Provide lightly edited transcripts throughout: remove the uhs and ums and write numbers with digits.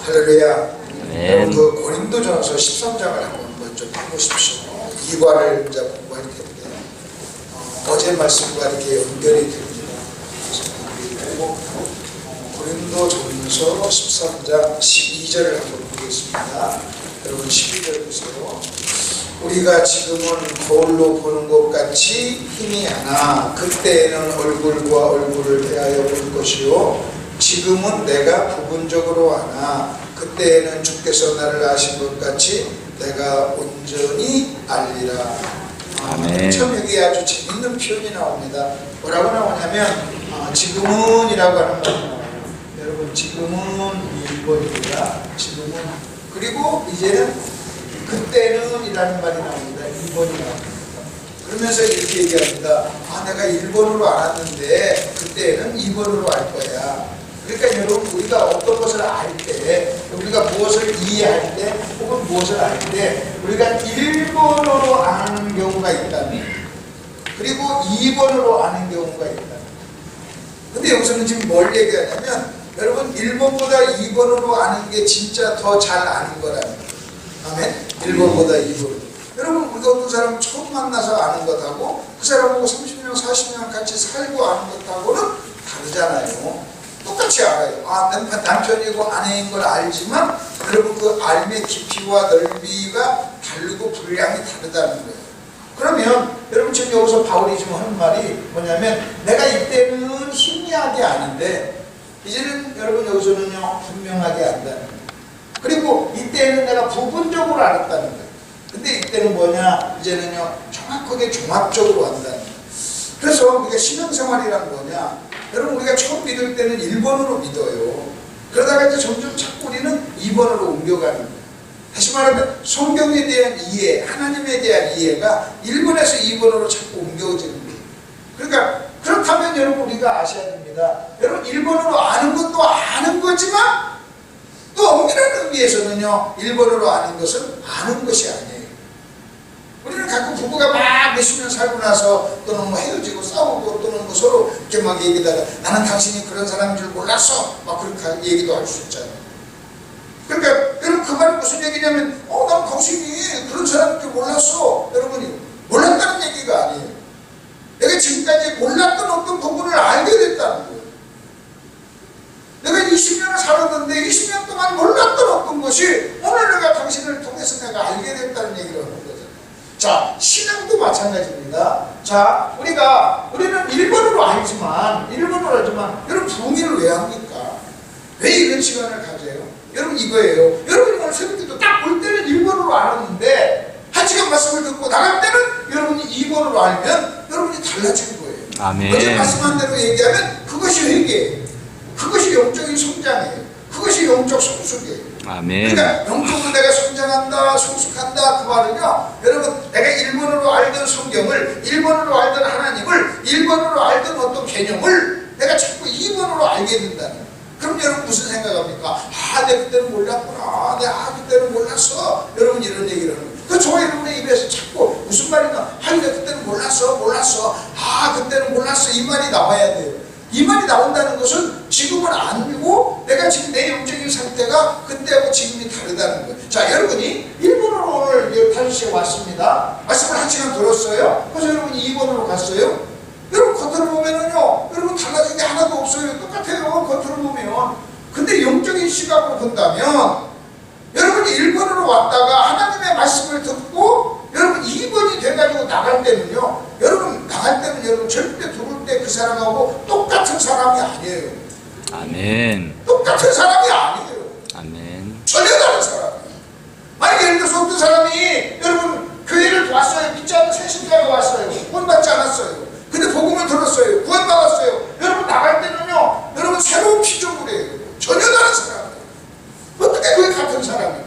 할렐루야. 여러분 그 고린도전서 13장을 한번 먼저 보십시오. 2과를 이제 공부할 텐데 어제 말씀과 이렇게 연결이 됩니다. 그리고 고린도전서 13장 12절을 한번 보겠습니다. 여러분 12절 보세요. 우리가 지금은 거울로 보는 것 같이 힘이 하나 그때에는 얼굴과 얼굴을 대하여 볼 것이요 지금은 내가 부분적으로 하나 그때에는 주께서 나를 아신 것 같이 내가 온전히 알리라. 아멘. 참 여기 아주 재밌는 표현이 나옵니다. 뭐라고 나오냐면 지금은이라고 하는 거예요. 여러분 지금은 1번입니다. 지금은 그리고 이제는 그때는 이라는 말이 나옵니다. 2번이 나옵니다. 그러면서 이렇게 얘기합니다. 내가 1번으로 알았는데 그때는 2번으로 알 거야. 그러니까 여러분 우리가 어떤 것을 알 때, 우리가 무엇을 이해할 때, 혹은 무엇을 알 때 우리가 1번으로 아는 경우가 있다면, 그리고 2번으로 아는 경우가 있다면. 근데 여기서는 지금 뭘 얘기하냐면 여러분 1번보다 2번으로 아는 게 진짜 더 잘 아는 거라는 거예요. 아멘? 1번보다 2번. 여러분 우리가 어떤 사람 처음 만나서 아는 것하고 그 사람하고 30년 40년 같이 살고 아는 것하고는 다르잖아요. 똑같이 알아요. 남편이고 아내인 걸 알지만 여러분 그 알의 깊이와 넓이가 다르고 분량이 다르다는 거예요. 그러면 여러분 지금 여기서 바울이 지금 하는 말이 뭐냐면 내가 이때는 희미하게 아는데 이제는 여러분 여기서는요 분명하게 안다는 거예요. 그리고 이때는 내가 부분적으로 알았다는 거예요. 근데 이때는 뭐냐 이제는요 정확하게 종합적으로 안다는 거예요. 그래서 우리가 신앙생활이란 뭐냐 여러분 우리가 처음 믿을 때는 1번으로 믿어요. 그러다가 이제 점점 자꾸 우리는 2번으로 옮겨가는 거예요. 다시 말하면 성경에 대한 이해, 하나님에 대한 이해가 1번에서 2번으로 자꾸 옮겨지는 거예요. 그러니까 그렇다면 여러분 우리가 아셔야 됩니다. 여러분 1번으로 아는 것도 아는 거지만 또 엄밀한 의미에서는요 1번으로 아는 것은 아는 것이 아니에요. 우리는 가끔 부부가 막 몇십 년 살고 나서 또는 뭐 헤어지고 싸우고 또는 뭐 서로 이렇게 막 얘기하다가 나는 당신이 그런 사람인 줄 몰랐어 막 그렇게 얘기도 할 수 있잖아요. 그러니까 여러분 그 말이 무슨 얘기냐면 난 당신이 그런 사람인 줄 몰랐어. 여러분이 몰랐다는 얘기가 아니에요. 내가 지금까지 몰랐던 어떤 부분을 알게 됐다는 거예요. 내가 20년을 살았는데 20년 동안 몰랐던 어떤 것이 오늘 내가 당신을 통해서 내가 알게 됐다는 얘기를 하는 거잖아요. 자, 신앙도 마찬가지입니다. 자, 우리는 1번으로 알지만 여러분 부흥회를 왜 합니까? 왜 이런 시간을 가져요? 여러분 이거예요. 여러분이 오늘 새벽기도 딱 올 때는 1번으로 알았는데 한 시간 말씀을 듣고 나갈 때는 여러분이 2번으로 알면 여러분이 달라진 거예요. 아멘. 어제 말씀한 대로 얘기하면 그것이 회개예요. 그것이 영적인 성장이에요. 그것이 영적 성숙이에요. 아멘. 그러니까 영적으로 내가 성장한다, 성숙한다 그 말은요 여러분 내가 1번으로 알던 성경을 1번으로 알던 하나님을 1번으로 알던 어떤 개념을 내가 자꾸 2번으로 알게 된다는 거예요. 그럼 여러분 무슨 생각합니까? 내가 그때는 몰랐구나. 내가 그때는 몰랐어. 여러분 이런 얘기를 하는 거예요. 저와 여러분의 입에서 자꾸 무슨 말인가? 내가 그때는 몰랐어. 그때는 몰랐어. 이 말이 나와야 돼요. 이 말이 나온다는 것은 지금은 알고 내가 지금 내 영적인 상태가 그때하고 지금이 다르다는 거예요. 자, 여러분이 1번으로 오늘 5시에 왔습니다. 말씀을 1시간 들었어요. 그래서 여러분이 2번으로 갔어요. 여러분 겉으로 보면은요 여러분 달라진 게 하나도 없어요. 똑같아요. 겉으로 보면. 근데 영적인 시각으로 본다면 여러분이 1번으로 왔다가 하나님의 말씀을 듣고 여러분 2번이 돼가지고 나갈 때는요 여러분 절대 들어올 때 그 사람하고 똑같은 사람이 아니에요. 아멘. 똑같은 사람이 아니에요. 아멘. 전혀 다른 사람이에요. 만약에 예를 들어서 어떤 사람이 여러분 교회를 왔어요. 믿지 않는 새신자가 왔어요. 구원받지 않았어요. 근데 복음을 들었어요. 구원받았어요. 여러분 나갈 때는요 여러분 새로운 피조물이에요. 전혀 다른 사람이에요. 어떻게 그게 같은 사람이에요?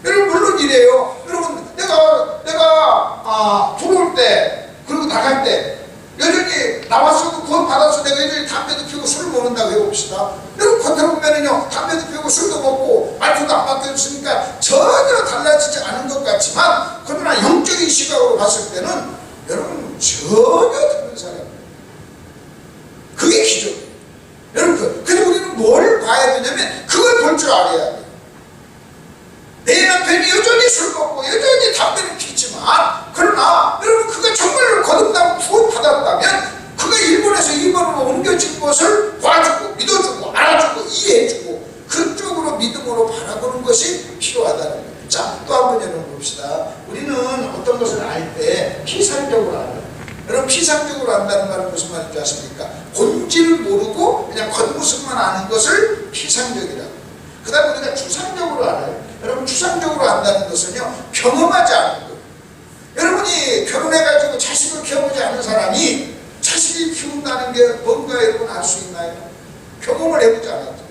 여러분 물론 이래요. 여러분 내가 들어올 때 그리고 나갈 때 여전히 나왔어도 구원 받아서 내가 여전히 담배도 피우고 술을 먹는다고 해봅시다. 여러분 겉으로 보면은요 담배도 피우고 술도 먹고 말투도 안 바뀌었으니까 전혀 달라지지 않은 것 같지만 그러나 영적인 시각으로 봤을 때는 여러분 전혀 다른 사람이에요. 그게 기적이에요. 여러분 그래서 우리는 뭘 봐야 되냐면 그걸 볼 줄 알아야 돼요. 여러분 봅시다. 우리는 어떤 것을 알 때 피상적으로 알아요. 여러분 피상적으로 안다는 말은 무슨 말인지 아십니까? 본질을 모르고 그냥 겉모습만 아는 것을 피상적이라고. 그 다음에 우리가 주상적으로 알아요. 여러분 주상적으로 안다는 것은요, 경험하지 않은 거예요. 여러분이 결혼해가지고 자식을 키워보지 않는 사람이 자식을 키운다는 게 뭔가 여러분 알 수 있나요? 경험을 해보지 않았죠.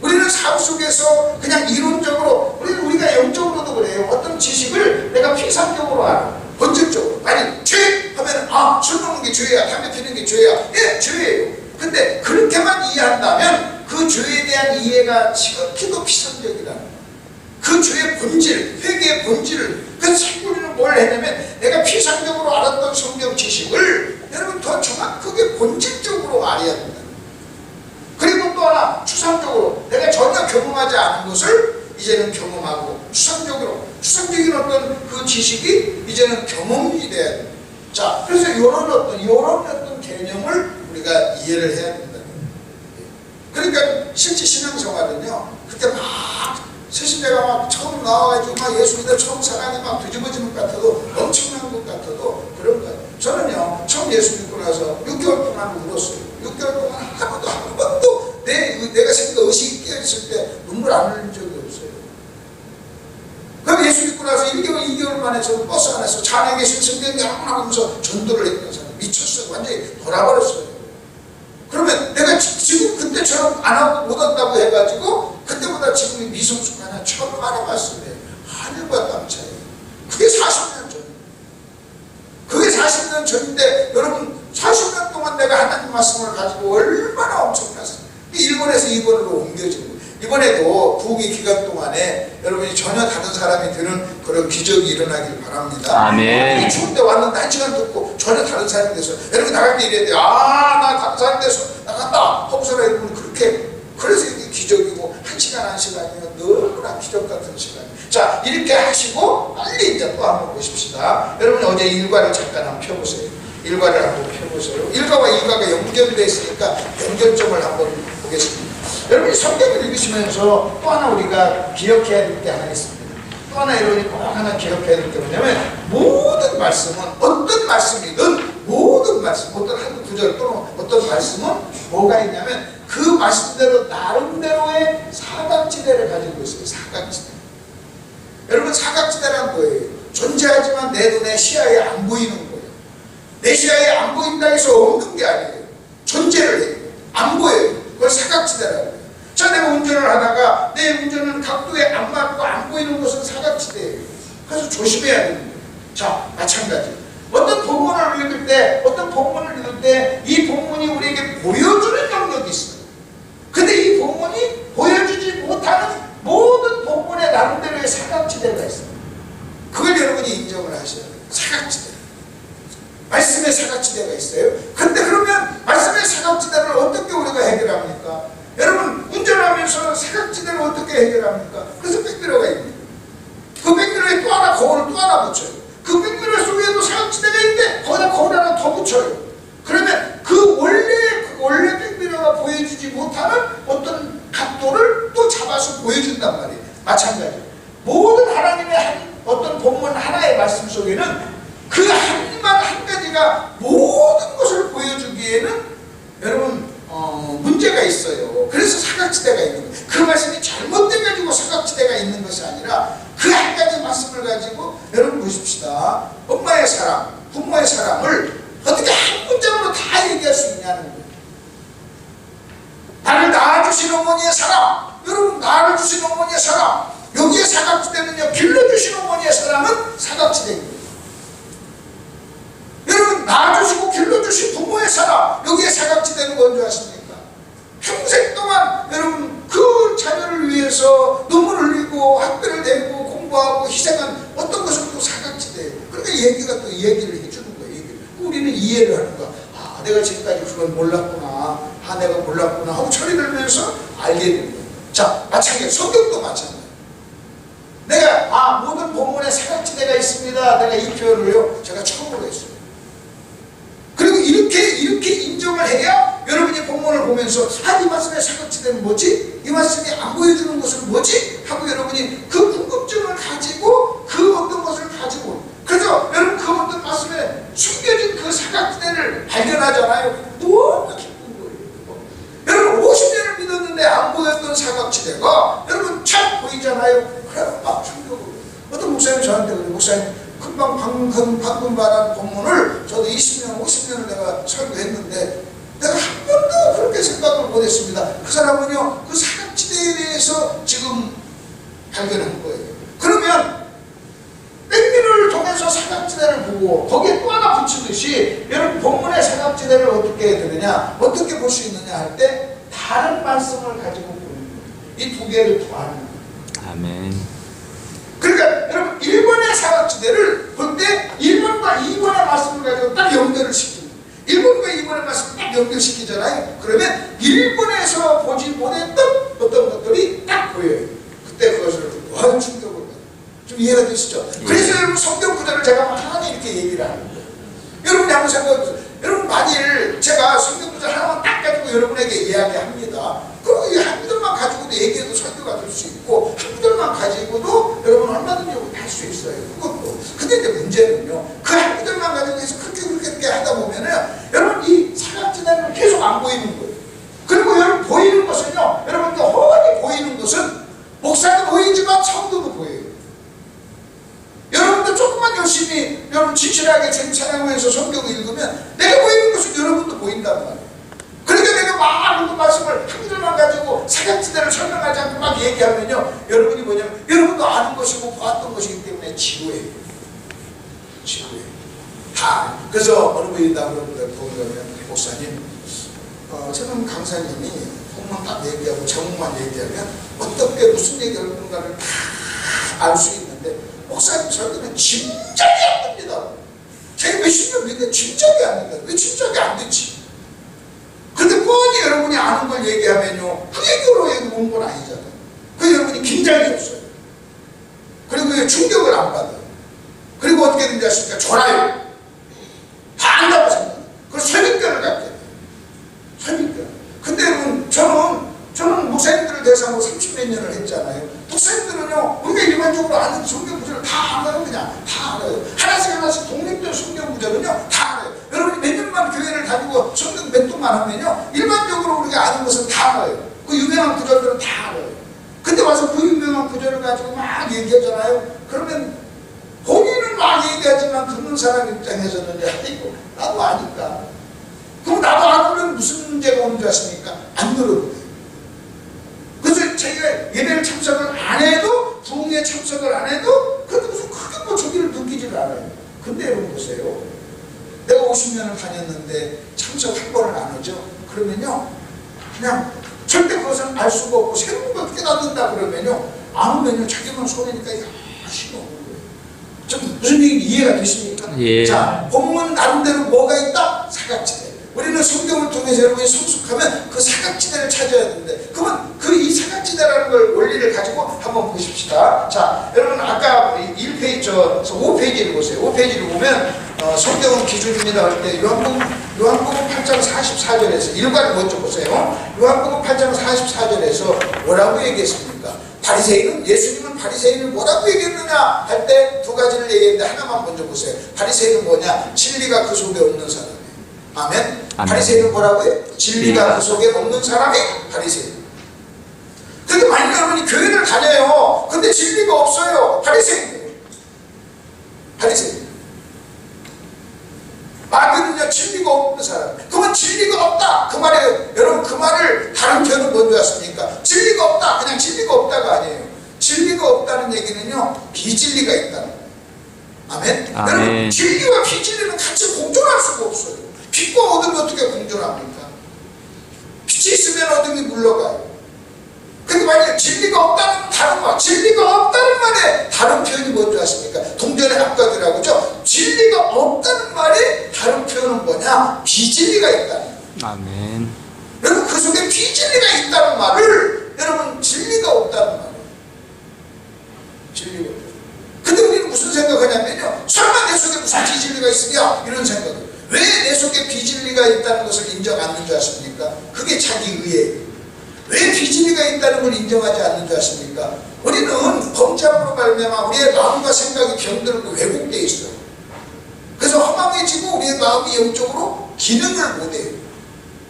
우리는 삶 속에서 그냥 이론적으로, 우리가 영적으로도 그래요. 어떤 지식을 내가 피상적으로 알아. 본질적으로. 아니, 죄! 하면은, 아, 술 먹는 게 죄야. 담배 피는 게 죄야. 예, 죄예요. 근데 그렇게만 이해한다면 그 죄에 대한 이해가 지극히도 피상적이라는 거예요. 그 죄의 본질, 회개의 본질을. 그래서 우리는 뭘 했냐면 내가 피상적으로 알았던 성경 지식을 여러분 더 정확하게 본질적으로 알아야 된다. 그리고 또 하나 추상적으로 내가 전혀 경험하지 않은 것을 이제는 경험하고 추상적인 어떤 그 지식이 이제는 경험이 돼야 됩니다. 자, 그래서 이런 어떤 개념을 우리가 이해를 해야 된다. 그러니까 실제 신앙생활은요, 그때 막 세신대가 막 처음 나와가지고 막 예수 믿어 처음 사랑이 막 뒤집어지는 것 같아도, 엄청난 것 같아도 그런 거예요. 저는요, 처음 예수 믿고 나서 6개월 동안 울었어요. 6개월 동안 한 번도 내가 생각 의식이 깨어있을 때 눈물 안 흘린 적이 없어요. 그럼 예수 믿고 나서 1개월, 2개월 만에 저는 버스 안에서 찬양에 계신 성경이 하면서 전도를 했던 사람 미쳤어요. 완전히 돌아버렸어요. 그러면 내가 지금 그때처럼 안 하고 못 한다고 해가지고 그때보다 지금이 미성숙하냐? 천만의 말씀이에요. 하늘과 땅 차이. 그게 40년 전이에요. 그게 40년 전인데 여러분 40년 동안 내가 하나님 말씀을 가지고 얼마나 엄청났어요. 일본에서 일본으로 옮겨지고, 이번에도 부흥의 기간 동안에 여러분이 전혀 다른 사람이 드는 그런 기적이 일어나길 바랍니다. 아멘. 추울 때 왔는데 1시간 듣고 전혀 다른 사람이 돼서 여러분 나갈 때 이래야 돼요. 아, 나 다른 사람이 돼서 나간다. 하고서라 여러분 그렇게, 그래서 이게 기적이고 1시간이면 너무나 기적 같은 시간. 자, 이렇게 하시고 빨리 이제 또 한번 보십시다. 여러분 어제 일과를 잠깐 한번 펴보세요. 일과를 한번 펴보세요. 일과와 일과가 연결되어 있으니까 연결점을 한번 보겠습니다. 여러분이 성경을 읽으시면서 또 하나 우리가 기억해야 될 게 하나 있습니다. 또 하나 여러분이 꼭 하나 기억해야 될 게 뭐냐면, 모든 말씀은 어떤 말씀이든 모든 말씀, 어떤 한 구절 또는 어떤 말씀은 뭐가 있냐면 그 말씀대로 나름대로의 사각지대를 가지고 있어요. 사각지대. 여러분 사각지대란 뭐예요? 존재하지만 내 눈에 시야에 안 보이는 거예요. 내 시야에 안 보인다 해서 없는 게 아니에요. 존재를 해요. 안 보여요. 그걸 사각지대라고 해요. 자, 내가 운전을 하다가 내 운전은 각도에 안 맞고 안 보이는 것은 사각지대예요. 그래서 조심해야 되는 거예요. 자, 마찬가지. 어떤 본문을 읽을 때 이 본문이 우리에게 보여주는 영역이 있어요. 근데 이 본문이 보여주지 못하는 모든 본문의 나름대로의 사각지대가 있어요. 그걸 여러분이 인정을 하셔야 돼요. 사각지대. 말씀의 사각지대가 있어요. 근데 그러면 말씀의 사각지대를 어떻게 우리가 해결합니까? 여러분 운전하면서 사각지대를 어떻게 해결합니까? 그래서 백미러가 있는 거예요. 그 백미러에 또 하나 거울을 또 하나 붙여요. 그 백미러 속에도 사각지대가 있는데 거기다 거울 하나 더 붙여요. 그러면 그 원래 백미러가 보여주지 못하는 어떤 각도를 또 잡아서 보여준단 말이에요. 마찬가지. 모든 하나님의 어떤 본문 하나의 말씀 속에는 그 한 가지가 모든 것을 보여주기에는 여러분 문제가 있어요. 그래서 사각지대가 있는 거예요. 그 말씀이 잘못돼가지고 사각지대가 있는 것이 아니라 그 한 가지 말씀을 가지고 여러분 보십시다. 엄마의 사랑, 부모의 사랑을 어떻게 한 문장으로 다 얘기할 수 있냐는 거예요. 나를 낳아주신 어머니의 사랑, 여러분 나를 주신 어머니의 사랑, 여기에 사각지대는요, 길러주신 어머니의 사랑은 사각지대입니다. 여러분 낳아주시고 길러주신 부모의 사랑, 여기에 사각지대는 뭔지 아십니까? 평생 동안 여러분 그 자녀를 위해서 눈물 흘리고 학비를 내고 공부하고 희생한 어떤 것은 또 사각지대예요. 그러니까 얘기가 또 얘기를 해주는 거예요. 얘기를. 우리는 이해를 하는 거야. 아, 내가 지금까지 그걸 몰랐구나. 아, 내가 몰랐구나 하고 철이 들면서 알게 되는 거예요. 자, 마찬가지. 성경도 마찬가지. 내가 모든 본문에 사각지대가 있습니다. 내가 이 표현을요, 제가 처음으로 했어요. 그리고 이렇게 인정을 해야 여러분이 본문을 보면서 이 말씀의 사각지대는 뭐지? 이 말씀이 안 보여주는 것은 뭐지? 하고 여러분이 그 궁금증을 보였던 사각지대가 여러분 잘 보이잖아요. 그래 막 충격을. 어떤 목사님이 저한테 그래요. 목사님 금방 방금 말한 본문을 저도 20년 50년을 내가 설교했는데 내가 한 번도 그렇게 생각을 못했습니다. 그 사람은요 그 사각지대에 대해서 지금 발견한 거예요. 그러면 백미를 통해서 사각지대를 보고 거기에 또 하나 붙이듯이 여러분 본문의 사각지대를 어떻게 해야 되느냐, 어떻게 볼 수 있느냐 할 때 다른 말씀을 가지고 보는 거예요. 이 두 개를 더하는 거예요. 아멘. 그러니까 여러분 1번의 사각지대를 볼 때 1번과 2번의 말씀을 가지고 딱 연결을 시킵니다. 1번과 2번의 말씀을 딱 연결시키잖아요. 그러면 1번에서 보지 못했던 어떤 것들이 딱 보여요. 그때 그것을 충격을 받아요. 좀 이해가 되시죠? 그래서 여러분 성경 구절을 제가 많이 이렇게 얘기를 하는 거예요. 여러분이 한번 생각해보세요. 여러분 만일 제가 성경 구절 하나만 딱 가지고 여러분에게 이야기합니다. 그럼 이 한 구절만 가지고도 얘기해도 설교가 될 수 있고 한 구절만 가지고도 여러분 얼마든지 할 수 있어요. 그것도. 근데 이제 문제는요. 그 한 구절만 가지고 해서 그렇게 하다 보면은 여러분 이 사각지대는 계속 안 보이는 거예요. 그리고 여러분 보이는 것은요. 여러분들 훤히 보이는 것은 목사도 보이지만 성도도 보여요. 여러분들 조금만 열심히 여러분 진실하게 주님 찬양하면서 성경을 읽으면 내가 보이는 것은 여러분도 보인단 말이에요. 그러니까 내가 막 그 말씀을 한 줄만 가지고 사각지대를 설명하지 않고 막 얘기하면요 여러분이 뭐냐면 여러분도 아는 것이고 보았던 것이기 때문에 지루해요. 지루해요. 다. 그래서 어느 분이 다 보면 목사님 저는 강사님이 본문 딱 얘기하고 제목만 얘기하면 어떻게 무슨 얘기할 건가를 다 알 수 있는데 목사님 설교는 짐작이 안 됩니다. 제가 몇십 년 믿는데 짐작이 안 됩니다. 왜 짐작이 안 되지? 근데 뻔히 여러분이 아는 걸 얘기하면요 그 얘기로 얘기 온 건 아니잖아요. 그 여러분이 긴장이 없어요. 그리고 충격을 안 받아요. 그리고 어떻게 된지 아십니까? 졸아요. 다 안다고 생각해요. 그래서 선입견을 갖게 돼요. 선입견. 근데 여러분 저는 목사님들을 대상으로 30몇 년을 했잖아요. 목사님들은요 우리가 일반적으로 아는 성경 구절을 다 알아요. 그냥 다 알아요. 하나씩 독립된 성경 구절은요 다 알아요. 여러분이 몇 년만 교회를 다니고 성경 몇 동만 하면요 일반적으로 우리가 아는 것은 다 알아요. 그 유명한 구절들은 다 알아요. 근데 와서 그 유명한 구절을 가지고 막 얘기하잖아요. 그러면 본인은 막 얘기하지만 듣는 사람 입장에서는 야 이거 나도 아니까. 그럼 나도 안 오면 무슨 문제가 오는 줄 아십니까? 안 들어도 그래서 자기가 예배를 참석을 안 해도 부흥에 참석을 안 해도 그래도 무슨 크게 뭐 저기를 느끼지를 않아요. 근데 여러분 보세요. 내가 50년을 다녔는데 참석 한 번을 안 하죠. 그러면요 그냥 절대 그것은 알 수가 없고 새로운 걸 깨닫는다 그러면요 안 오면요 자기만 손해니까 야시 없는 거예요. 좀 무슨 얘기 이해가 되십니까? 예. 자 본문 나름대로 뭐가 있다? 사각지대. 우리는 성경을 통해서 여러분이 성숙하면 그 사각지대를 찾아야 되는데 그러면 그 이 사각지대라는 걸 원리를 가지고 한번 보십시다. 자 여러분 아까 1페이지 5페이지를 보세요. 5페이지를 보면 성경은 기준입니다 할 때 요한복음 8장 44절에서 일과를 먼저 보세요. 요한복음 8장 44절에서 뭐라고 얘기했습니까? 바리새인은 예수님은 바리새인을 뭐라고 얘기했느냐 할 때 두 가지를 얘기했는데 하나만 먼저 보세요. 바리새인은 뭐냐? 진리가 그 속에 없는 사람. 아멘. 바리새인은 뭐라고 해요? 진리가 그 속에 없는 사람이 바리새인. 근데 만약 여러분이 교회를 다녀요. 근데 진리가 없어요. 바리새인이에요. 바리새인. 말들은요 진리가 없는 사람. 그러면 진리가 없다. 그 말이에요. 여러분 그 말을 다른 표현은 뭔지 아십니까? 진리가 없다. 그냥 진리가 없다가 아니에요. 진리가 없다는 얘기는요 비진리가 있다는 거예요. 아멘. 여러분 진리와 비진리는 같이 공존할 수가 없어요. 빛과 어둠이 어떻게 공존합니까? 빛이 있으면 어둠이 물러가요. 근데 만약에 진리가 없다는 다른 말, 진리가 없다는 말에 다른 표현이 뭔지 아십니까? 동전의 합각이라고 하죠. 진리가 없다는 말에 다른 표현은 뭐냐? 비진리가 있다는 거예요. 아멘. 여러분 그 속에 비진리가 있다는 말을 여러분 진리가 없다는 말이에요. 진리가 없다. 근데 우리는 무슨 생각하냐면요. 설마 내 속에 무슨 비진리가 있으냐? 이런 생각을. 왜 내 속에 비진리가 있다는 것을 인정 안 하는 줄 아십니까? 그게 자기 의예요. 왜 비진리가 있다는 걸 인정하지 않는 줄 아십니까? 우리는 범죄함으로 말미암아 우리의 마음과 생각이 병들고 왜곡되어 있어요. 그래서 허망해지고 우리의 마음이 영적으로 기능을 못해요.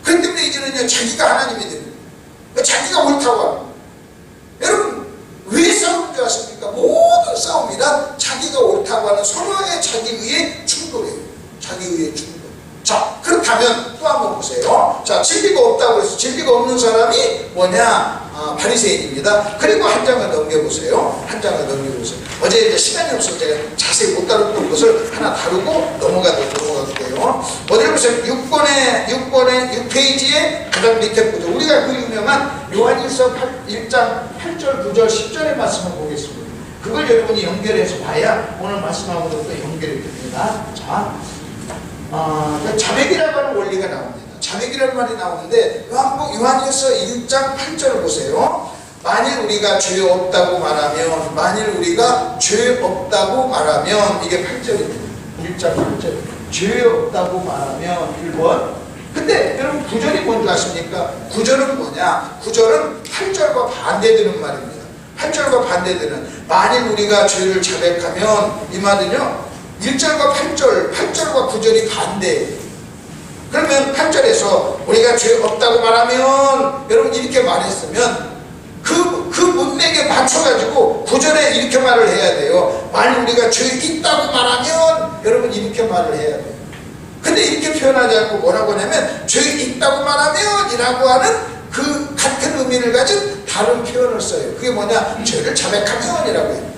그렇기 때문에 이제는요 자기가 하나님이 됩니다. 자기가 옳다고 하는 거예요. 여러분 왜 싸우는 줄 아십니까? 모든 싸움이란 자기가 옳다고 하는 서로의 자기의의 충돌이에요. 자기의의 충돌. 자, 그렇다면 또 한번 보세요. 자, 진리가 없다고 해서 진리가 없는 사람이 뭐냐? 바리새인입니다. 그리고 한 장을 넘겨보세요. 한 장을 넘겨보세요. 어제 이제 시간이 없어서 제가 자세히 못 다뤘던 것을 하나 다루고 넘어갈게요. 어디를 보세요? 6페이지에 가장 밑에 보죠. 우리가 그 유명한 요한일서 1장 8절, 9절, 10절의 말씀을 보겠습니다. 그걸 여러분이 연결해서 봐야 오늘 말씀하고도 또 연결이 됩니다. 자, 자백이라고 하는 원리가 나옵니다. 자백이라는 말이 나오는데 요한일서 1장 8절을 보세요. 만일 우리가 죄 없다고 말하면 이게 8절입니다. 1장 8절. 죄 없다고 말하면 1번. 근데 여러분 9절이 뭔지 아십니까? 9절은 뭐냐? 9절은 8절과 반대되는 말입니다. 8절과 반대되는, 만일 우리가 죄를 자백하면, 이 말은요 1절과 8절과 9절이 반대예요. 그러면 8절에서 우리가 죄 없다고 말하면, 여러분 이렇게 말했으면 그 문맥에 맞춰가지고 9절에 이렇게 말을 해야 돼요. 만일 우리가 죄 있다고 말하면, 여러분 이렇게 말을 해야 돼요. 근데 이렇게 표현하지 않고 뭐라고 하냐면 죄 있다고 말하면 이라고 하는 그 같은 의미를 가진 다른 표현을 써요. 그게 뭐냐? 죄를 자백하면 이라고 해요.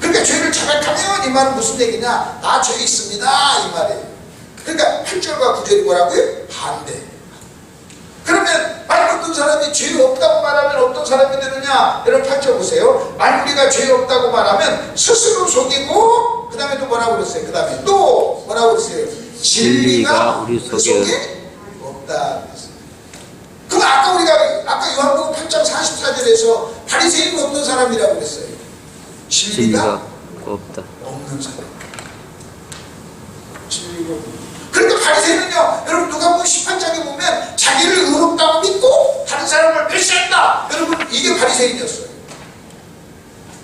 그러니까 죄를 자백하면 이 말은 무슨 얘기냐? 나 죄 있습니다 이 말이에요. 그러니까 8절과 9절이 뭐라고요? 반대. 그러면 만약 어떤 사람이 죄 없다고 말하면 어떤 사람이 되느냐? 여러분 8절 보세요. 만약 우리가 죄 없다고 말하면 스스로 속이고, 그 다음에 또 뭐라고 그랬어요? 그 다음에 또 뭐라고 그랬어요? 진리가 우리 속에 없다. 그럼 아까 요한복음 8장 44절에서 바리새인은 어떤 사람이라고 그랬어요? 진리가 없다. 없는 사람. 진리가 없는. 그러니까 바리새인은요, 여러분 누가복음 18장에 보면 자기를 의롭다고 믿고 다른 사람을 멸시한다. 여러분 이게 바리새인이었어요.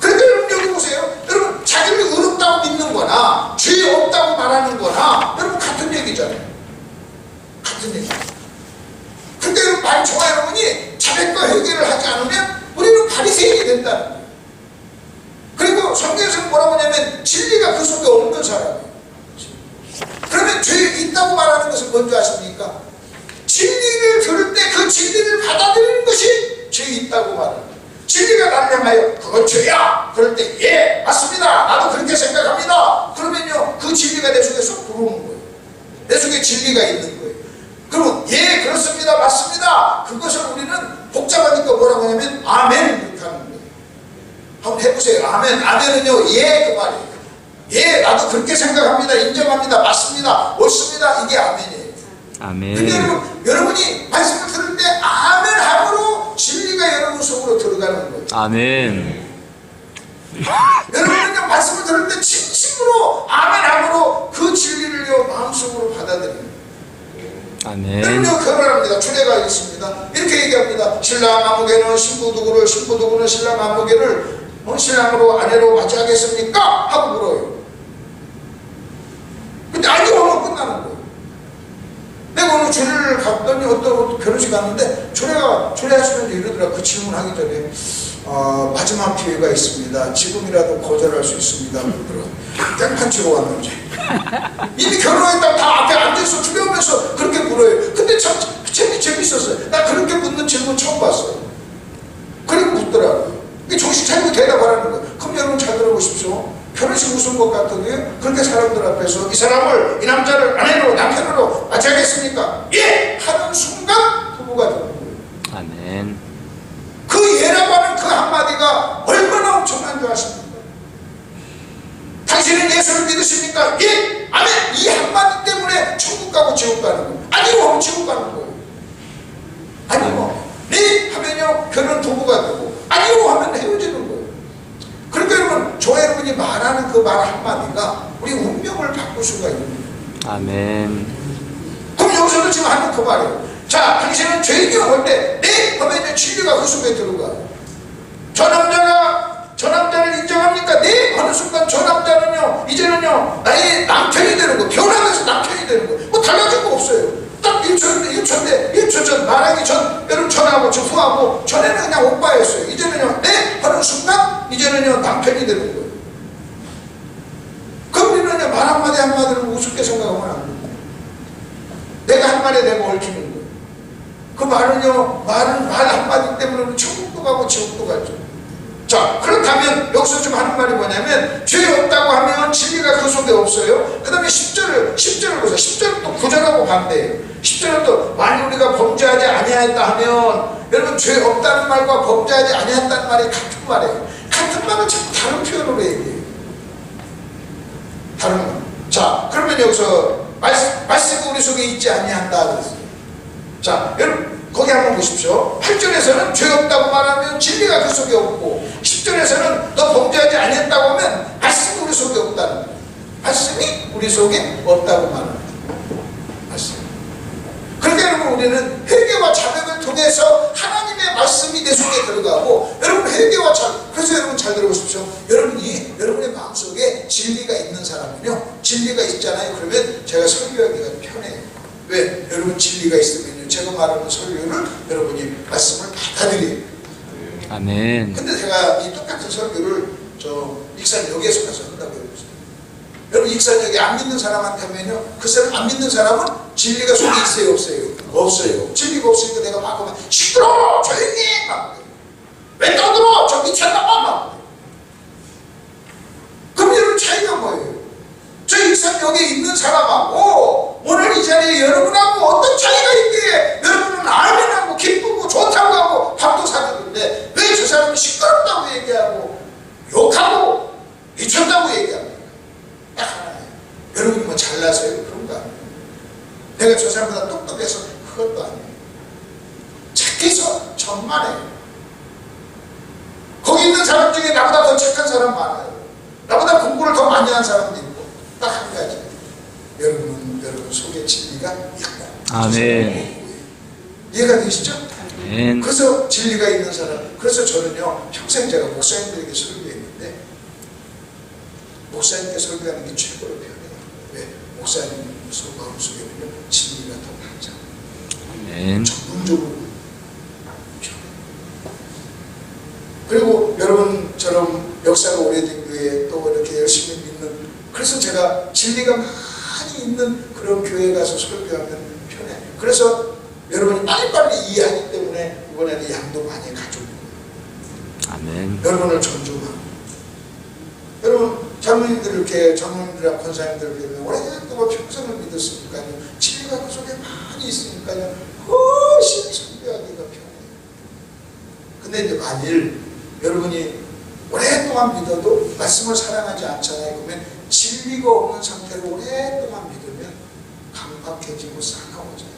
그러니까 여러분 여기 보세요. 여러분 자기를 의롭다고 믿는 거나 죄 없다고 말하는 거나 여러분 같은 얘기잖아요. 같은 얘기. 근데 여러분 저와 여러분이 자백과 회개를 하지 않으면 우리는 바리새인이 된다는 거예요. 그리고 성경에서는 뭐라고 하냐면 진리가 그 속에 없는 사람이에요. 그러면 죄 있다고 말하는 것은 뭔지 아십니까? 진리를 들을 때 그 진리를 받아들이는 것이 죄 있다고 말하는 거예요. 진리가 나를 향하여 그건 죄야! 그럴 때 예! 맞습니다! 나도 그렇게 생각합니다! 그러면요 그 진리가 내 속에서 들어오는 거예요. 내 속에 진리가 있는 거예요. 그러면 예! 그렇습니다! 맞습니다! 그것을 우리는 복잡하니까 뭐라고 하냐면 아멘! 이렇게 하는 거예요. 한번 해보세요. 아멘! 아멘은요 예! 그 말이에요. 예! 나도 그렇게 생각합니다! 인정합니다! 맞습니다! 옳습니다! 이게 아멘이에요. 아멘. 근데 여러분이 말씀을 들을 때 아멘 함으로 진리가 여러분 속으로 들어가는 거예요. 아멘. 여러분은요 말씀을 들을 때 진심으로 아멘 함으로 그 진리를요 마음속으로 받아들이는 거예요. 아멘. 여러분요 결혼합니다. 주례가 있습니다. 이렇게 얘기합니다. 신랑 아무개는 신부 누구를, 신부 누구는 신랑 아무개를 신랑으로 아내로 맞이하겠습니까? 하고 물어요. 근데 아니요 하면 끝나는 거예요. 내가 오늘 주례를 갔더니 어떤 결혼식 갔는데 주례하시면서 이러더라. 그 질문하기 전에 마지막 기회가 있습니다. 지금이라도 거절할 수 있습니다. 그러더라. 땡판 치고 왔는지 이미 결혼했다고 다 앞에 앉아서 주례하면서 그렇게 물어요. 근데 참 재밌었어요. 나 그렇게 묻는 질문 처음 봤어요. 그리고 묻더라고요. 정신 차리고 대답하라는 거예요. 그럼 여러분 잘 들어보십시오. 결혼식 웃은 것 같은데요? 그렇게 사람들 앞에서 이 사람을, 이 남자를 아내로, 남편으로 맞이하겠습니까? 예! 하는 순간 부부가 되는 거예요. 아멘. 그 예라고 하는 그 한마디가 얼마나 엄청난 줄 아십니까? 당신은 예수를 믿으십니까? 예! 아멘! 이 한마디 때문에 천국 가고 지옥 가는 거예요. 아니요! 하면 지옥 가는 거예요. 아니요! 네! 하면요 결혼 부부가 되고, 아니요! 하면 헤어지는 거예요. 그러니까 여러분, 저와 여러분이 말하는 그 말 한마디가 우리 운명을 바꿀 수가 있는 거예요. 아멘. 그럼 여기서도 지금 하는 그 말이에요. 자, 당신은 죄인이요 할 때, 네! 하면 이제 진리가 그 속에 들어가요. 저 남자를 인정합니까? 네! 하는 순간 저 남자는요, 이제는요, 나의 남편이 되는 거예요. 변하면서 남편이 되는 거예요. 뭐 달라진 거 없어요. 딱 1초 전 말하기 전 여러분 전하고 저 후하고 전에는 그냥 오빠였어요. 이제는요 네 하는 순간 이제는요 남편이 되는 거예요. 그럼 우리는요 말 한마디 한마디를 우습게 생각하면 안 돼요. 내가 한 말에 내가 얽히는 거예요. 그 말은요 말 한마디 때문에 천국도 가고 지옥도 가죠. 자, 그렇다면 여기서 좀 하는 말이 뭐냐면 죄 없다고 하면 진리가 그 속에 없어요. 그 다음에 10절을 보세요. 10절은 또 9절하고 반대예요. 10절은 또 만일 우리가 범죄하지 아니하였다 하면 여러분 죄 없다는 말과 범죄하지 아니하였다는 말이 같은 말이에요. 같은 말은 자꾸 다른 표현으로 얘기해요. 다른 말. 자, 그러면 여기서 말씀이 우리 속에 있지 아니한다 그랬어요. 자, 여러분 거기 한번 보십시오. 8절에서는 죄 없다고 말하면 진리가 그 속에 없고 10절에서는 너 범죄하지 아니했다고 하면 말씀이 우리 속에 없다는 거예요. 말씀이 우리 속에 없다고 말합니다. 말씀. 그러니까 여러분 우리는 회개와 자백을 통해서 하나님의 말씀이 내 속에 들어가고 여러분 회개와 자백 그래서 여러분 잘 들어보십시오. 여러분이 여러분의 마음속에 진리가 있는 사람은요 진리가 있잖아요. 그러면 제가 설교하기가 편해요. 왜? 여러분 진리가 있으면요 제가 말하는 설교를 여러분이 말씀을 받아들여요. 아멘. 근데 제가 이 똑같은 설교를 저 익산역에서 가서 한다고 해보세요. 여러분 익산역에 안 믿는 사람한테 하면요 그 사람 안 믿는 사람은 진리가 속에 있어요 없어요? 없어요. 진리가 없으니까 내가 막 하면 시끄러워 조용히 막 왜 떠들어 저 미쳤나봐 막. 그럼 여러분 차이가 뭐예요? 저 익산역에 있는 사람하고 오늘 이 자리에 여러분하고 어떤 차이가 있기에 여러분은 아멘하고 기쁘고 좋다고 하고 밥도 사주는데 왜 저 사람은 시끄럽다고 얘기하고 욕하고 미쳤다고 얘기합니까? 딱 하나예요. 여러분이 뭐 잘나서요? 그런 거 아니에요. 내가 저 사람보다 똑똑해서 그것도 아니에요. 착해서 천만에요. 거기 있는 사람 중에 나보다 더 착한 사람 많아요. 나보다 공부를 더 많이 한 사람도 있고 딱 한 가지 여러분 속에 진리가 있고 아멘. 이해가 되시죠? 아멘. 그래서 진리가 있는 사람 그래서 저는요 평생 제가 목사님들에게 설교했는데 목사님께 설교하는 게 최고로 편해요. 왜? 목사님 마음속에는요 진리가 더 많잖아요. 아멘. 전문적으로 그리고 여러분처럼 역사가 오래된 교회 또 이렇게 열심히 믿는 그래서 제가 진리가 많이 있는 그런 교회에 가서 설교하면 편해. 그래서 여러분이 빨리빨리 이해하기 때문에 이번에는 양도 많이 가져오고 아멘. 여러분을 존중하고 여러분 장로님들 이렇게 장로님들이랑 권사님들 오랫동안 평생을 믿었으니까요 진리가 그 속에 많이 있으니까요 훨씬 설교하기가 편해요. 근데 이제 만일 여러분이 오랫동안 믿어도 말씀을 사랑하지 않잖아요. 그러면 진리가 없는 상태로 오랫동안 믿으면 강박해지고 싸가워져요.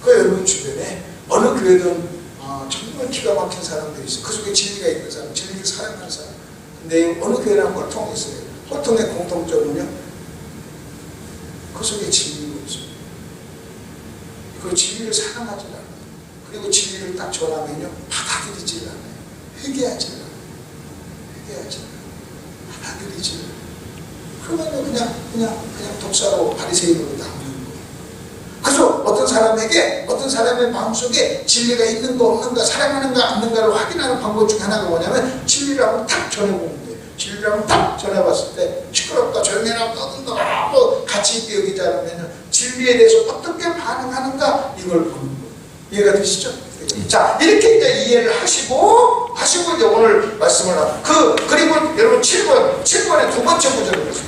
그 여러분 주변에 어느 교회든 정말 기가 막힌 사람들이 있어요. 그 속에 진리가 있는 사람, 진리를 사랑하는 사람. 근데 어느 교회랑 헐통이 있어요. 헐통의 공통점은요 그 속에 진리가 없어요. 그 진리를 사랑하지 않아요. 그리고 진리를 딱 전하면요 받아들이지 않아요. 회개하지 않아요. 받아들이지 않아요. 그러면 그냥 독사로 바리새인으로 남는 거예요. 그래서 어떤 사람에게 어떤 사람의 마음속에 진리가 있는가 없는가 사랑하는가 않는가를 확인하는 방법 중 하나가 뭐냐면 진리를 한번 딱 전해보면 돼요. 진리를 한번 딱 전해봤을 때 시끄럽다 조용해라 떠든다 또 가치 있게 여기지 않으면 진리에 대해서 어떻게 반응하는가 이걸 보는 거예요. 이해가 되시죠? 자 이렇게 이제 이해를 하시고 이제 오늘 말씀을 그리고 여러분 7번의 두 번째 구절을 보세요.